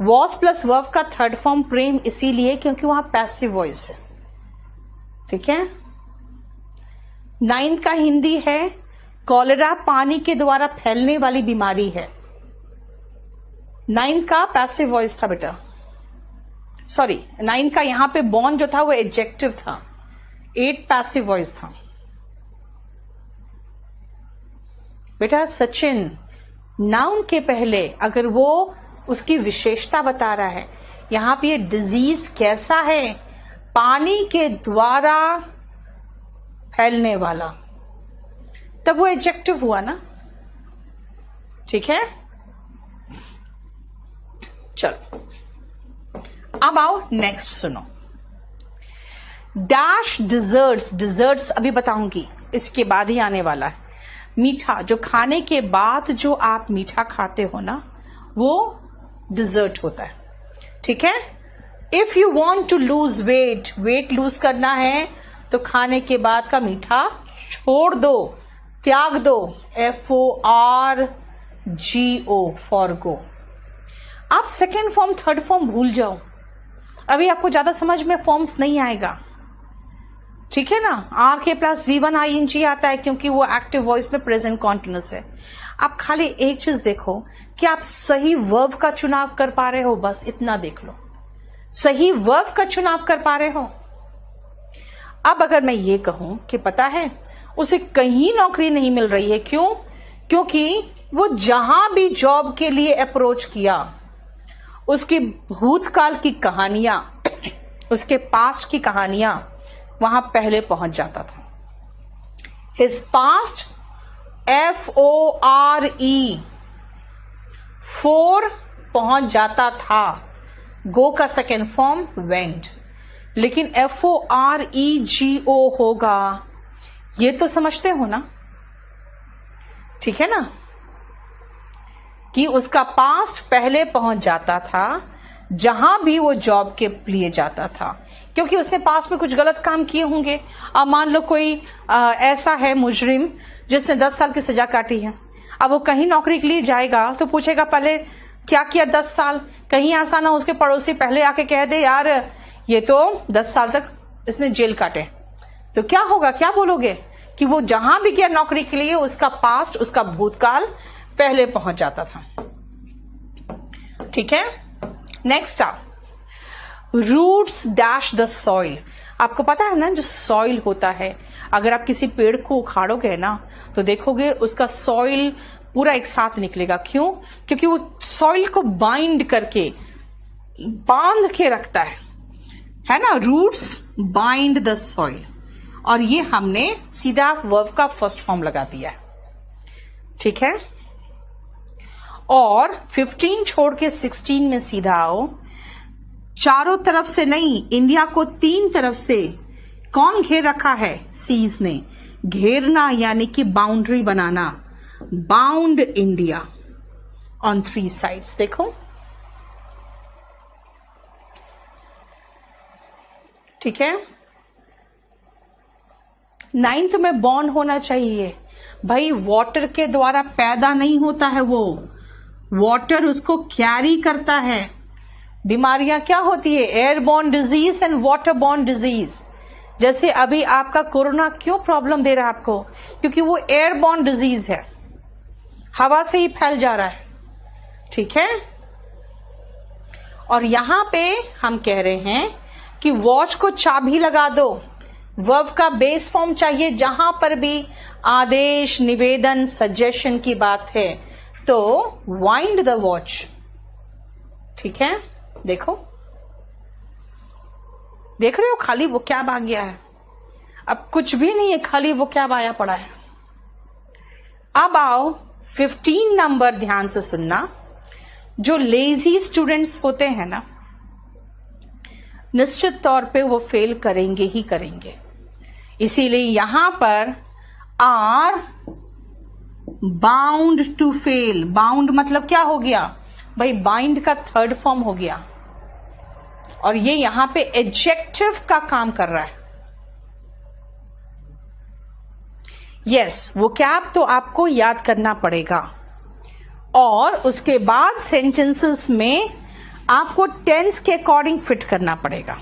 वॉज प्लस वर्ब का थर्ड फॉर्म प्रेम, इसीलिए क्योंकि वहां पैसिव वॉइस है, ठीक है। 9th का हिंदी है, कॉलेरा पानी के द्वारा फैलने वाली बीमारी है। 9th का पैसिव वॉइस था बेटा, सॉरी 9th का यहां पे बॉर्न जो था वो एडजेक्टिव था, 8 पैसिव वॉइस था। बेटा सचिन, नाउन के पहले अगर वो उसकी विशेषता बता रहा है, यहां पे ये डिजीज कैसा है, पानी के द्वारा फैलने वाला, तब वो एडजेक्टिव हुआ ना, ठीक है। चलो अब आओ नेक्स्ट सुनो। डैश डिजर्ट्स, डिजर्ट्स अभी बताऊंगी, इसके बाद ही आने वाला है। मीठा, जो खाने के बाद जो आप मीठा खाते हो ना, वो डिजर्ट होता है, ठीक है। If you want to lose weight, weight lose करना है तो खाने के बाद का मीठा छोड़ दो, त्याग दो, FORGO, फॉरगो। आप सेकेंड फॉर्म थर्ड फॉर्म भूल जाओ, अभी आपको ज्यादा समझ में फॉर्म्स नहीं आएगा, ठीक है ना। RK प्लस V1 ING आता है क्योंकि वो एक्टिव वॉइस में प्रेजेंट कॉन्टिन्यूस है। आप खाली एक चीज देखो कि आप सही वर्ब का चुनाव कर पा रहे हो, बस इतना देख लो, सही वर्ब का चुनाव कर पा रहे हो। अब अगर मैं ये कहूं कि पता है उसे कहीं नौकरी नहीं मिल रही है, क्यों? क्योंकि वो जहां भी जॉब के लिए अप्रोच किया, उसकी भूतकाल की कहानियां, उसके पास्ट की कहानियां वहां पहले पहुंच जाता था। हिज पास्ट, FORE, 4 पहुंच जाता था। गो का सेकेंड फॉर्म वेंट, लेकिन FOREGO होगा, ये तो समझते हो ना, ठीक है ना, कि उसका पास्ट पहले पहुंच जाता था जहां भी वो जॉब के लिए जाता था। क्योंकि उसने पास में कुछ गलत काम किए होंगे। अब मान लो कोई ऐसा है मुजरिम जिसने 10 साल की सजा काटी है, अब वो कहीं नौकरी के लिए जाएगा तो पूछेगा पहले क्या किया 10 साल। कहीं ऐसा ना उसके पड़ोसी पहले आके कह दे यार ये तो 10 साल तक इसने जेल काटे, तो क्या होगा, क्या बोलोगे कि वो जहां भी गया नौकरी के लिए उसका पास्ट, उसका भूतकाल पहले पहुंच जाता था। ठीक है, नेक्स्ट आप रूट्स डैश द सॉइल। आपको पता है ना जो सॉइल होता है, अगर आप किसी पेड़ को उखाड़ोगे ना तो देखोगे उसका सॉइल पूरा एक साथ निकलेगा। क्यों? क्योंकि वो सॉइल को बाइंड करके बांध के रखता है ना। रूट्स बाइंड द सॉइल, और ये हमने सीधा वर्ब का फर्स्ट फॉर्म लगा दिया है। ठीक है, और 15 छोड़ के 16 में सीधा आओ। चारों तरफ से नहीं, इंडिया को 3 तरफ से कौन घेर रखा है? सीज ने। घेरना यानी कि boundary banana, bound India on 3 sides. देखो, ठीक है। 9th में बॉर्न होना चाहिए भाई, वाटर के द्वारा पैदा नहीं होता है, वो वाटर उसको कैरी करता है। बीमारियां क्या होती है? Airborne disease and waterborne disease. जैसे अभी आपका कोरोना क्यों प्रॉब्लम दे रहा है आपको? क्योंकि वो एयरबॉर्न डिजीज है, हवा से ही फैल जा रहा है। ठीक है, और यहां पे हम कह रहे हैं कि वॉच को चाबी लगा दो। वर्ब का बेस फॉर्म चाहिए जहां पर भी आदेश, निवेदन, सजेशन की बात है, तो वाइंड द वॉच। ठीक है, देखो, देख रहे हो खाली वो क्या आ गया है, अब कुछ भी नहीं है, खाली वो क्या आया पड़ा है। अब आओ 15 नंबर, ध्यान से सुनना। जो लेजी स्टूडेंट्स होते हैं ना, निश्चित तौर पे वो फेल करेंगे ही करेंगे। इसीलिए यहां पर are bound to fail. Bound मतलब क्या हो गया भाई? बाइंड का 3rd फॉर्म हो गया, और ये यहां पे एडजेक्टिव का काम कर रहा है। यस, वो कैब तो आपको याद करना पड़ेगा, और उसके बाद सेंटेंसेस में आपको टेंस के अकॉर्डिंग फिट करना पड़ेगा।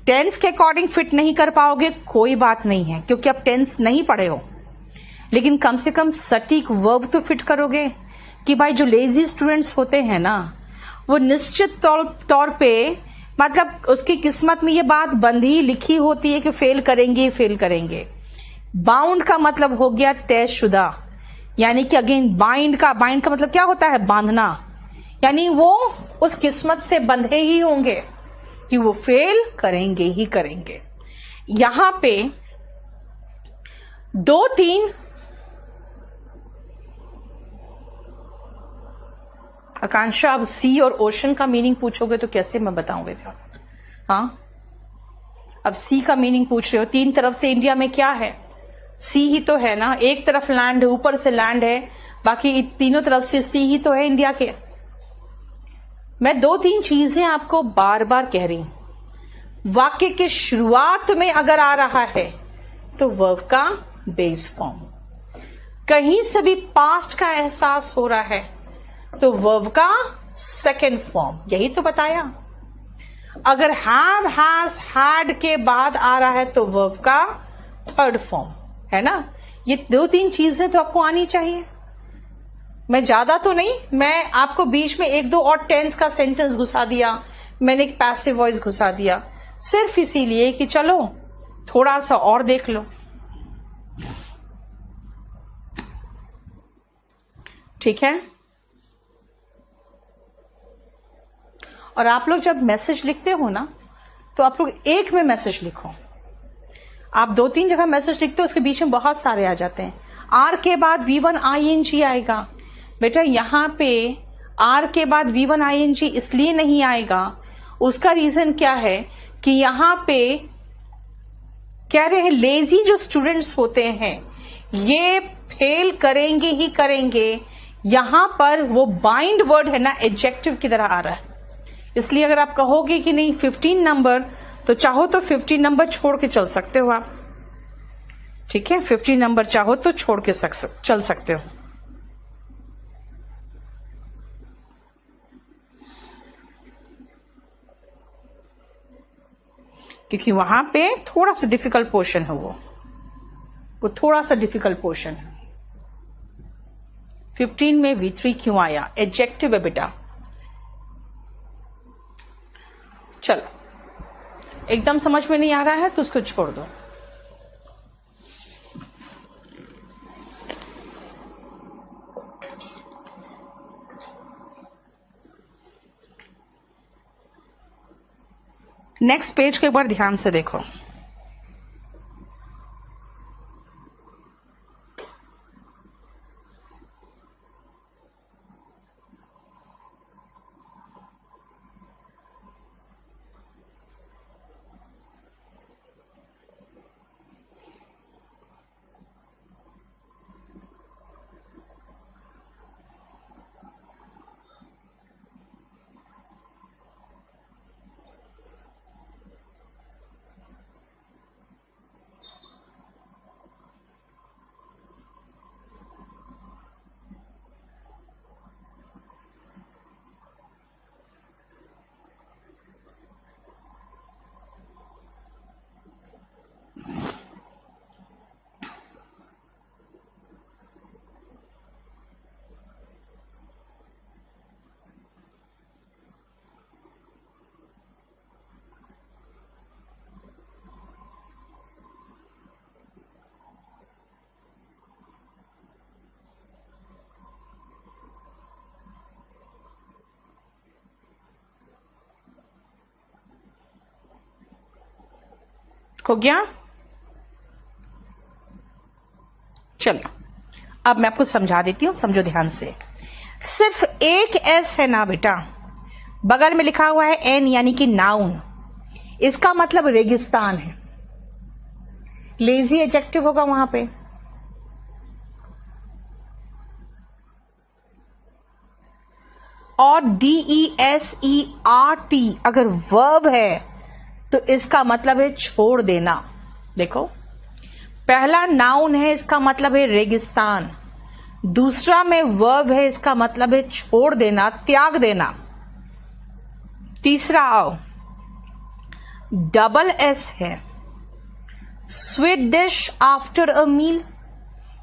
टेंस के अकॉर्डिंग फिट नहीं कर पाओगे कोई बात नहीं है, क्योंकि आप टेंस नहीं पढ़े हो, लेकिन कम से कम सटीक वर्ब तो फिट करोगे। कि भाई जो लेजी स्टूडेंट्स होते हैं ना, वो निश्चित तौर पे मतलब उसकी किस्मत में ये बात बंधी लिखी होती है कि फेल करेंगे, फेल करेंगे। बाउंड का मतलब हो गया तयशुदा, यानी कि अगेन बाइंड का मतलब क्या होता है? बांधना, यानी वो उस किस्मत से बंधे ही होंगे कि वो फेल करेंगे ही करेंगे। यहां पे 2-3 आकांक्षा, अब सी और ओशन का मीनिंग पूछोगे तो कैसे मैं बताऊं बेटा? हाँ, अब सी का मीनिंग पूछ रहे हो। 3 तरफ से इंडिया में क्या है? सी ही तो है ना। एक तरफ लैंड है, ऊपर से लैंड है, बाकी तीनों तरफ से सी ही तो है इंडिया के। मैं 2-3 चीजें आपको बार बार कह रही हूं। वाक्य के शुरुआत में अगर आ रहा है तो वर्ब का बेस फॉर्म। कहीं से भी पास्ट का एहसास हो रहा है तो वर्ब का 2nd फॉर्म। यही तो बताया। अगर हैव, हैज, हैड के बाद आ रहा है तो वर्ब का 3rd फॉर्म, है ना। ये 2-3 चीजें तो आपको आनी चाहिए। मैं ज्यादा तो नहीं, मैं आपको बीच में 1-2 और टेंस का सेंटेंस घुसा दिया, मैंने एक पैसिव वॉइस घुसा दिया, सिर्फ इसीलिए कि चलो थोड़ा सा और देख लो। ठीक है, और आप लोग जब मैसेज लिखते हो ना, तो आप लोग एक में मैसेज लिखो। आप 2-3 जगह मैसेज लिखते हो, उसके बीच में बहुत सारे आ जाते हैं। आर के बाद V1 ING आएगा बेटा। यहां पे आर के बाद V1 ING इसलिए नहीं आएगा, उसका रीजन क्या है कि यहां पे कह रहे हैं लेजी जो स्टूडेंट्स होते हैं ये फेल करेंगे ही करेंगे। यहां पर वो बाइंड वर्ड है ना, एडजेक्टिव की तरह आ रहा है। इसलिए अगर आप कहोगे कि नहीं 15 नंबर, तो चाहो तो 15 नंबर छोड़ के चल सकते हो आप, ठीक है, 15 नंबर चाहो तो छोड़ के चल सकते हो। क्योंकि वहां पे थोड़ा सा डिफिकल्ट पोर्शन है, वो थोड़ा सा डिफिकल्ट पोर्शन है। 15 में V3 क्यों आया? एडजेक्टिव है बेटा। चलो, एकदम समझ में नहीं आ रहा है तो उसको छोड़ दो। नेक्स्ट पेज को एक बार ध्यान से देखो। हो गया? चलो, अब मैं आपको समझा देती हूं, समझो ध्यान से। सिर्फ एक एस है ना बेटा, बगल में लिखा हुआ है एन यानी कि नाउन, इसका मतलब रेगिस्तान है। लेजी एडजेक्टिव होगा वहां पे। और DESERT अगर वर्ब है तो इसका मतलब है छोड़ देना। देखो, पहला नाउन है, इसका मतलब है रेगिस्तान। दूसरा में वर्ब है, इसका मतलब है छोड़ देना, त्याग देना। तीसरा आओ, डबल एस है, स्वीट डिश आफ्टर अ मील,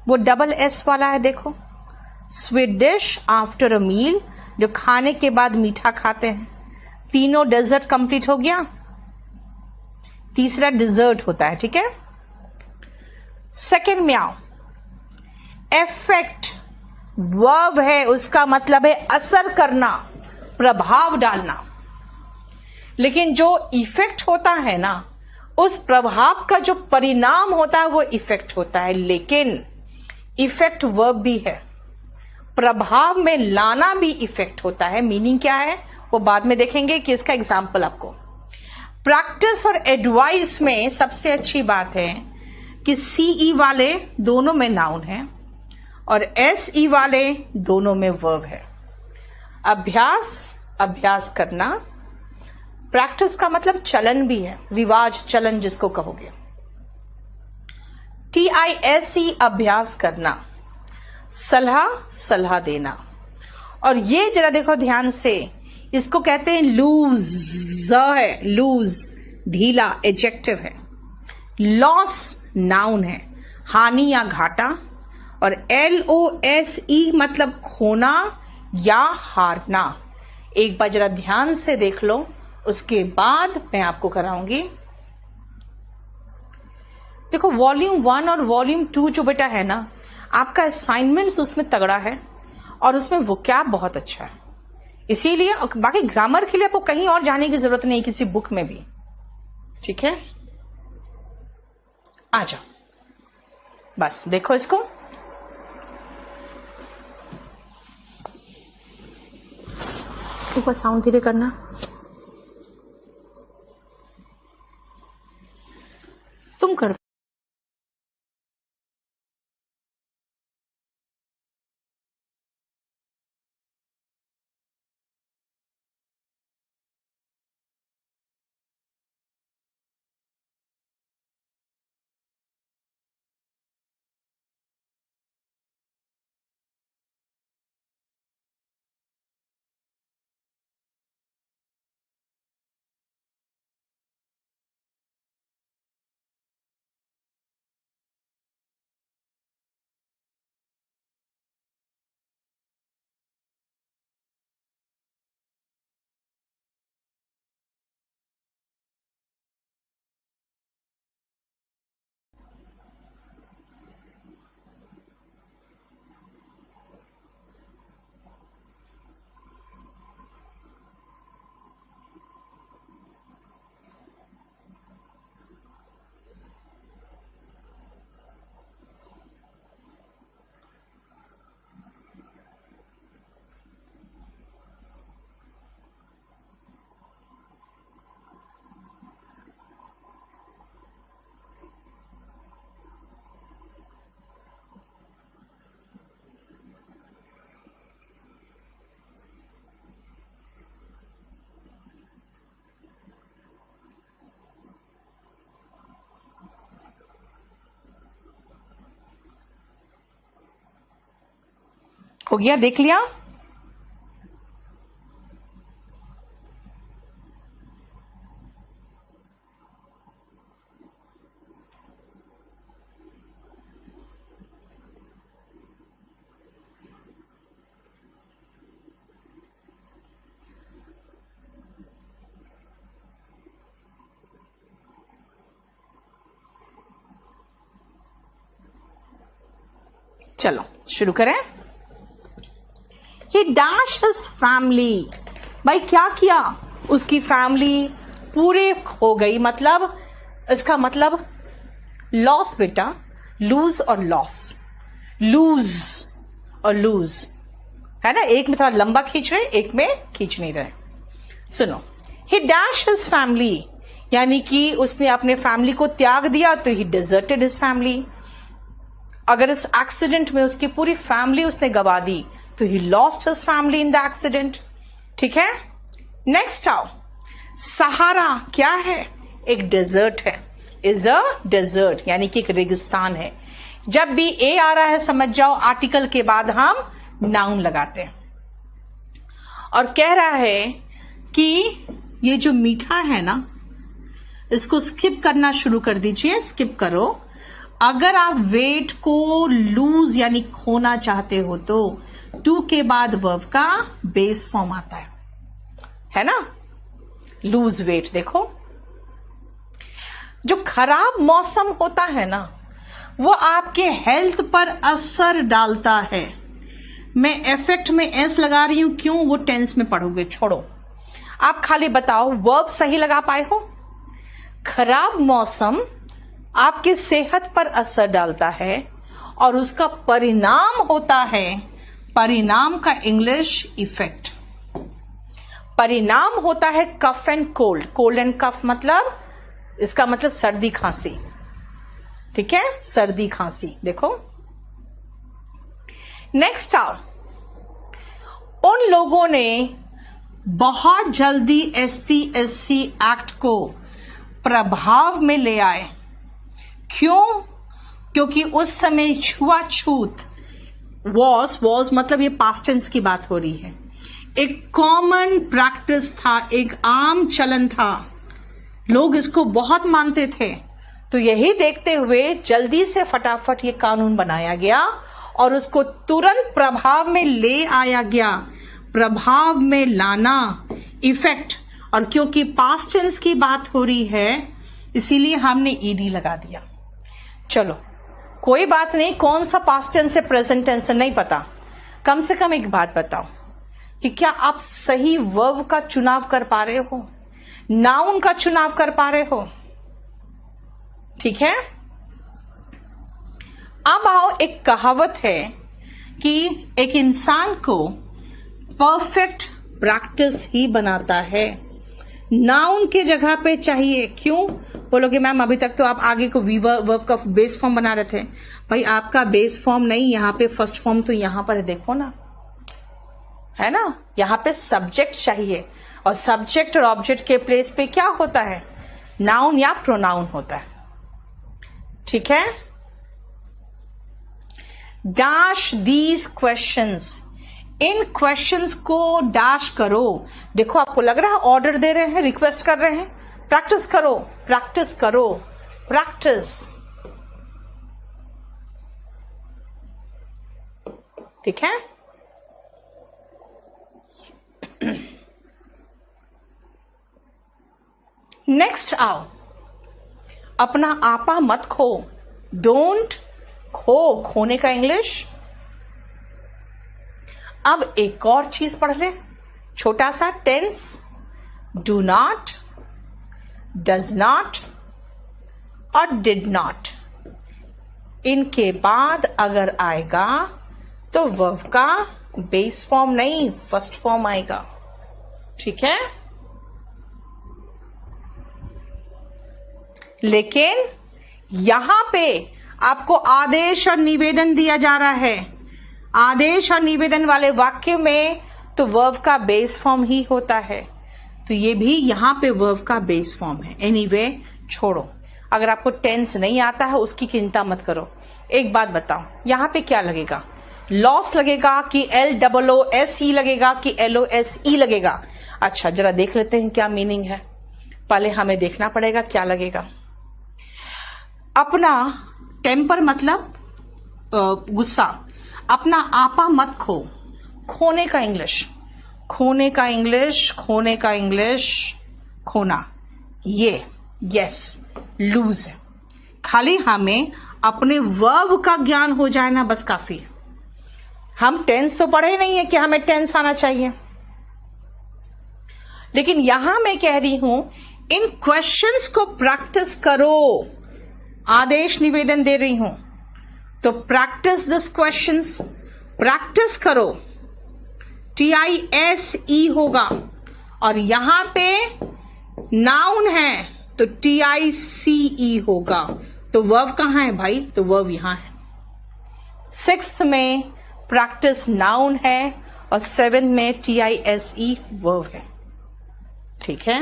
वो डबल एस वाला है। देखो, स्वीट डिश आफ्टर अ मील, जो खाने के बाद मीठा खाते हैं। तीनों डेजर्ट कंप्लीट हो गया, तीसरा डिजर्ट होता है, ठीक है। सेकेंड में आओ, इफेक्ट वर्ब है, उसका मतलब है असर करना, प्रभाव डालना। लेकिन जो इफेक्ट होता है ना, उस प्रभाव का जो परिणाम होता है वो इफेक्ट होता है। लेकिन इफेक्ट वर्ब भी है, प्रभाव में लाना भी इफेक्ट होता है। मीनिंग क्या है वो बाद में देखेंगे कि इसका एग्जाम्पल आपको। प्रैक्टिस और एडवाइस में सबसे अच्छी बात है कि CE वाले दोनों में नाउन है और SE वाले दोनों में वर्ब है। अभ्यास, अभ्यास करना। प्रैक्टिस का मतलब चलन भी है, रिवाज, चलन जिसको कहोगे। TISE अभ्यास करना, सलाह, सलाह देना। और ये जरा देखो ध्यान से, इसको कहते हैं लूज है, लूज ढीला एडजेक्टिव है। लॉस नाउन है, हानि या घाटा। और LOSE मतलब खोना या हारना। एक बार जरा ध्यान से देख लो, उसके बाद मैं आपको कराऊंगी। देखो, वॉल्यूम 1 और वॉल्यूम 2 जो बेटा है ना, आपका असाइनमेंट्स उसमें तगड़ा है और उसमें वोकैब बहुत अच्छा है। इसीलिए बाकी ग्रामर के लिए आपको कहीं और जाने की जरूरत नहीं, किसी बुक में भी, ठीक है। आ जाओ, बस देखो इसको। ऊपर साउंड धीरे करना। तुम कर हो गया, देख लिया? चलो शुरू करें। He dashed his family। भाई क्या किया? उसकी फैमिली पूरे हो गई, मतलब इसका मतलब लॉस बेटा, लूज और लॉस, लूज और लूज है ना, एक में थोड़ा लंबा खींच रहे, एक में खींच नहीं रहे। सुनो, he dashed his family यानी कि उसने अपने फैमिली को त्याग दिया, तो he deserted his family। अगर इस एक्सीडेंट में उसकी पूरी फैमिली उसने गवा दी, तो he lost his family in the accident. ठीक है, नेक्स्ट आओ। सहारा क्या है? एक डेजर्ट है, इज अ डेजर्ट यानी कि एक रेगिस्तान है। जब भी ए आ रहा है समझ जाओ आर्टिकल के बाद हम नाउन लगाते हैं। और कह रहा है कि ये जो मीठा है ना, इसको स्किप करना शुरू कर दीजिए, स्किप करो। अगर आप वेट को लूज यानी खोना चाहते हो तो टू के बाद वर्ब का बेस फॉर्म आता है ना, लूज वेट। देखो, जो खराब मौसम होता है ना, वो आपके हेल्थ पर असर डालता है। मैं इफेक्ट में एस लगा रही हूं, क्यों? वो टेंस में पढ़ोगे, छोड़ो। आप खाली बताओ वर्ब सही लगा पाए हो? खराब मौसम आपकी सेहत पर असर डालता है और उसका परिणाम होता है, परिणाम का इंग्लिश इफेक्ट। परिणाम होता है cough and cold, cold and cough मतलब इसका मतलब सर्दी खांसी। ठीक है, सर्दी खांसी। देखो नेक्स्ट आओ। उन लोगों ने बहुत जल्दी ST/SC एक्ट को प्रभाव में ले आए। क्यों? क्योंकि उस समय छुआछूत वॉज मतलब ये पास्ट टेंस की बात हो रही है, एक कॉमन प्रैक्टिस था, एक आम चलन था, लोग इसको बहुत मानते थे। तो यही देखते हुए जल्दी से फटाफट ये कानून बनाया गया और उसको तुरंत प्रभाव में ले आया गया। प्रभाव में लाना, इफेक्ट, और क्योंकि पास्ट टेंस की बात हो रही है इसीलिए हमने ईडी लगा दिया। चलो कोई बात नहीं, कौन सा पास्ट टेंस है प्रेजेंट टेंस है नहीं पता, कम से कम एक बात बताओ कि क्या आप सही वर्ब का चुनाव कर पा रहे हो, नाउन का चुनाव कर पा रहे हो? ठीक है, अब आओ, एक कहावत है कि एक इंसान को परफेक्ट प्रैक्टिस ही बनाता है। नाउन के जगह पे चाहिए, क्यों बोलोगे मैम अभी तक तो आप आगे को वर्ब का बेस फॉर्म बना रहे थे। भाई आपका बेस फॉर्म नहीं, यहां पे फर्स्ट फॉर्म तो यहां पर है, देखो ना, है ना, यहां पे सब्जेक्ट चाहिए और सब्जेक्ट और ऑब्जेक्ट के प्लेस पे क्या होता है? नाउन या प्रोनाउन होता है। ठीक है, dash these questions, in questions को डैश करो। देखो आपको लग रहा है ऑर्डर दे रहे हैं, रिक्वेस्ट कर रहे हैं, प्रैक्टिस करो, प्रैक्टिस करो, प्रैक्टिस। ठीक है, नेक्स्ट आओ। अपना आपा मत खो, डोंट खो, खोने का इंग्लिश। अब एक और चीज पढ़ ले, छोटा सा tense, do not, does not और डिड नॉट। इनके बाद अगर आएगा तो वर्ब का बेस फॉर्म नहीं, फर्स्ट फॉर्म आएगा। ठीक है, लेकिन यहां पे आपको आदेश और निवेदन दिया जा रहा है। आदेश और निवेदन वाले वाक्य में तो वर्ब का बेस फॉर्म ही होता है, तो ये भी यहां पे वर्ब का बेस फॉर्म है। एनीवे छोड़ो, अगर आपको टेंस नहीं आता है उसकी चिंता मत करो। एक बात बताओ, यहां पे क्या लगेगा? लॉस लगेगा कि LOOSE लगेगा कि LOSE लगेगा? अच्छा, जरा देख लेते हैं क्या मीनिंग है। पहले हमें देखना पड़ेगा क्या लगेगा। अपना टेम्पर मतलब गुस्सा। अपना आपा मत खो। खोने का इंग्लिश, खोने का इंग्लिश, खोने का इंग्लिश, खोना। ये यस, लूज है। खाली हमें अपने वर्ब का ज्ञान हो जाए ना, बस काफी है। हम टेंस तो पढ़े नहीं है कि हमें टेंस आना चाहिए, लेकिन यहां मैं कह रही हूं इन क्वेश्चंस को प्रैक्टिस करो। आदेश निवेदन दे रही हूं तो प्रैक्टिस दिस क्वेश्चंस, प्रैक्टिस करो। TISE होगा और यहां पे नाउन है तो TICE होगा। तो वर्ब कहां है भाई? तो वर्ब यहां है। 6th में प्रैक्टिस नाउन है और 7th में TISE वर्ब है। ठीक है।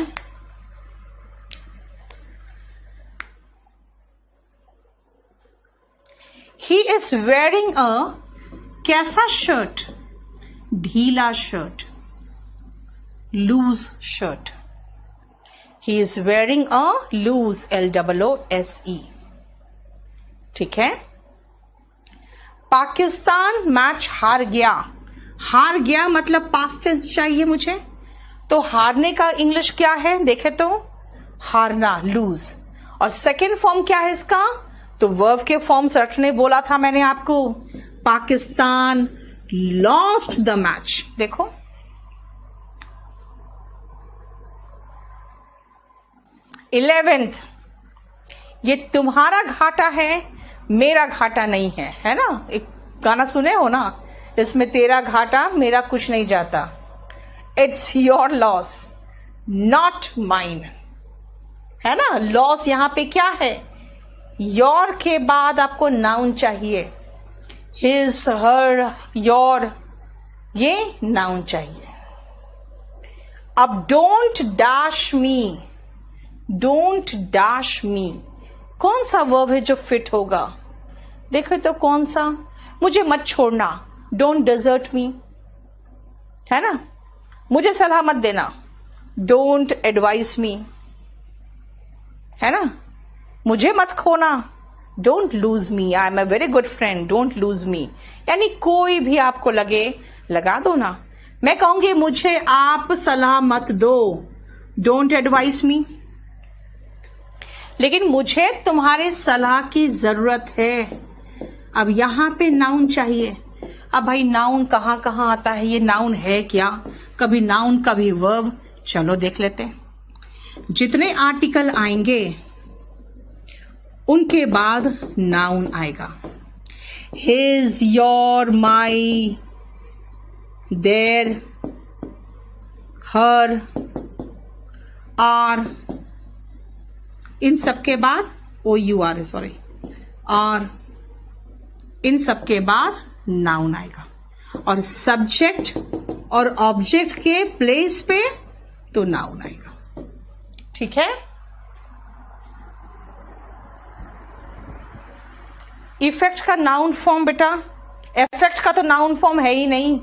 ही इज वेयरिंग अ कैसा शर्ट? ढीला shirt, loose shirt. He is wearing a loose, LOOSE। ठीक है। पाकिस्तान मैच हार गया। हार गया मतलब पास्ट टेंस चाहिए मुझे, तो हारने का इंग्लिश क्या है देखे तो? हारना, लूज। और सेकेंड फॉर्म क्या है इसका? तो वर्ब के फॉर्म्स रखने बोला था मैंने आपको। Pakistan lost the match. देखो, इलेवेंथ, ये तुम्हारा घाटा है मेरा घाटा नहीं है, है ना? एक गाना सुने हो ना, इसमें तेरा घाटा मेरा कुछ नहीं जाता। It's your loss not mine, है ना? लॉस यहां पे क्या है? योर के बाद आपको नाउन चाहिए। हिज, हर, योर, ये नाउन चाहिए। अब don't dash me, don't dash मी, कौन सा वर्ब है जो फिट होगा? देखो तो कौन सा? मुझे मत छोड़ना, डोंट डिजर्ट मी, है ना? मुझे सलाह मत देना, डोंट एडवाइस मी, है ना? मुझे मत खोना, don't lose me, I am a very good friend, don't lose me. यानी कोई भी आपको लगे लगा दो ना। मैं कहूंगी मुझे आप सलाह मत दो, डोंट एडवाइस मी, लेकिन मुझे तुम्हारे सलाह की जरूरत है। अब यहां पे नाउन चाहिए। अब भाई नाउन कहां कहां आता है? ये नाउन है क्या? कभी नाउन कभी वर्ब। चलो देख लेते हैं। जितने आर्टिकल आएंगे उनके बाद नाउन आएगा। His, your, my, their, her, our, इन सबके बाद OUR है, सॉरी, और इन सबके बाद नाउन आएगा। और सब्जेक्ट और ऑब्जेक्ट के प्लेस पे तो नाउन आएगा। ठीक है। इफेक्ट का नाउन फॉर्म बेटा, इफेक्ट का तो नाउन फॉर्म है ही नहीं।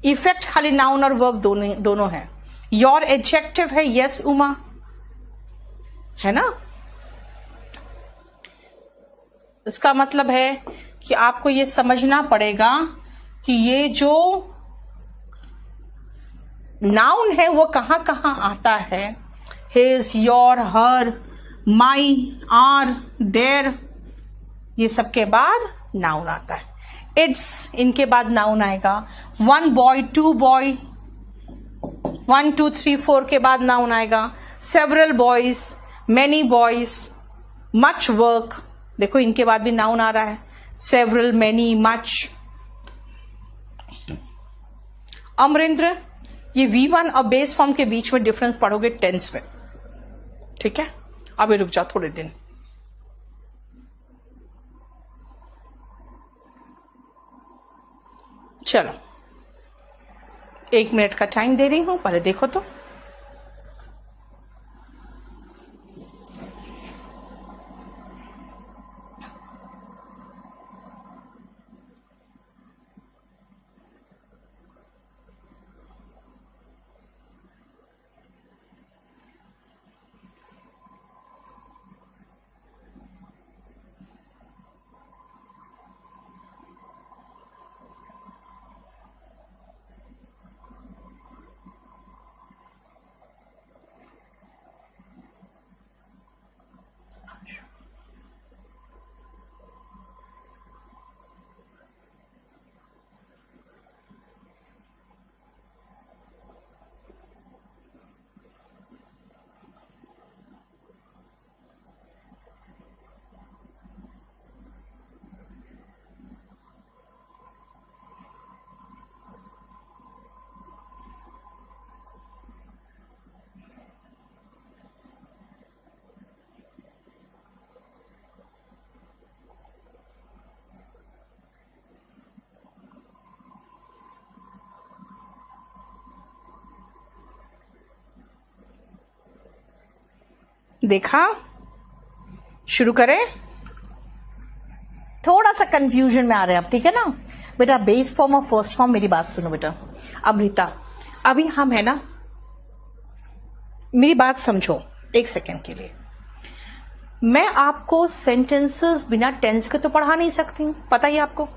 इफेक्ट खाली नाउन और वर्ब दोनों है। योर एडजेक्टिव है यस उमा, है ना? इसका मतलब है कि आपको ये समझना पड़ेगा कि ये जो नाउन है वो कहां कहां आता है। His, your, her, my, our, their, ये सबके बाद नाउन आता है। इट्स, इनके बाद नाउन आएगा। 1 बॉय, 2 बॉय, 1 2 3 4 के बाद नाउन आएगा। Several boys, many boys, much work, देखो इनके बाद भी नाउन आ रहा है। Several, many, much. अमरिंद्र, ये V1 और बेस फॉर्म के बीच में डिफरेंस पढ़ोगे टेंस में। ठीक है, अभी रुक जाओ थोड़े दिन। चलो 1 मिनट का टाइम दे रही हूं, पहले देखो तो। देखा? शुरू करें? थोड़ा सा कंफ्यूजन में आ रहे हैं आप, ठीक है ना बेटा? बेस फॉर्म और फर्स्ट फॉर्म, मेरी बात सुनो बेटा। अमृता, अभी हम है ना, मेरी बात समझो एक सेकेंड के लिए। मैं आपको सेंटेंसेस बिना टेंस के तो पढ़ा नहीं सकती हूं, पता ही आपको,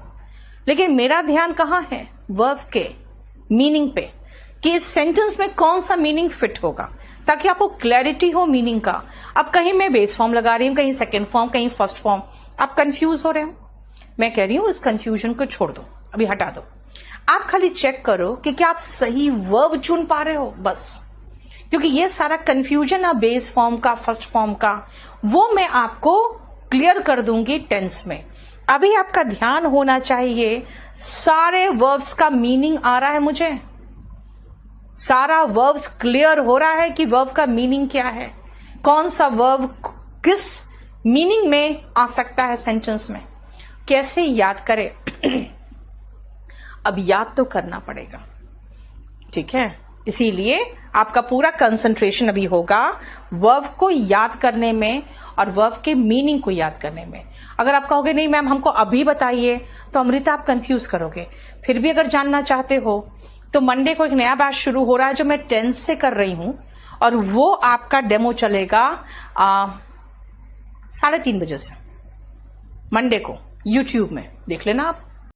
लेकिन मेरा ध्यान कहां है? वर्ब के मीनिंग पे, कि इस सेंटेंस में कौन सा मीनिंग फिट होगा, ताकि आपको क्लैरिटी हो मीनिंग का। अब कहीं मैं बेस फॉर्म लगा रही हूं, कहीं सेकेंड फॉर्म, कहीं फर्स्ट फॉर्म, आप कंफ्यूज हो रहे हो। मैं कह रही हूं इस कंफ्यूजन को छोड़ दो, अभी हटा दो। आप खाली चेक करो कि क्या आप सही वर्ब चुन पा रहे हो, बस। क्योंकि ये सारा कंफ्यूजन है बेस फॉर्म का, फर्स्ट फॉर्म का, वो मैं आपको क्लियर कर दूंगी टेंस में। अभी आपका ध्यान होना चाहिए, सारे वर्ब्स का मीनिंग आ रहा है मुझे, सारा वर्ब्स क्लियर हो रहा है कि वर्ब का मीनिंग क्या है, कौन सा वर्ब किस मीनिंग में आ सकता है सेंटेंस में, कैसे याद करें। अब याद तो करना पड़ेगा, ठीक है? इसीलिए आपका पूरा कंसंट्रेशन अभी होगा वर्ब को याद करने में और वर्ब के मीनिंग को याद करने में। अगर आप कहोगे नहीं मैम हमको अभी बताइए, तो अमृता आप कंफ्यूज करोगे। फिर भी अगर जानना चाहते हो तो मंडे को एक नया बैच शुरू हो रहा है जो मैं टेंस से कर रही हूं, और वो आपका डेमो चलेगा 3:30 बजे से मंडे को, यूट्यूब में देख लेना आप।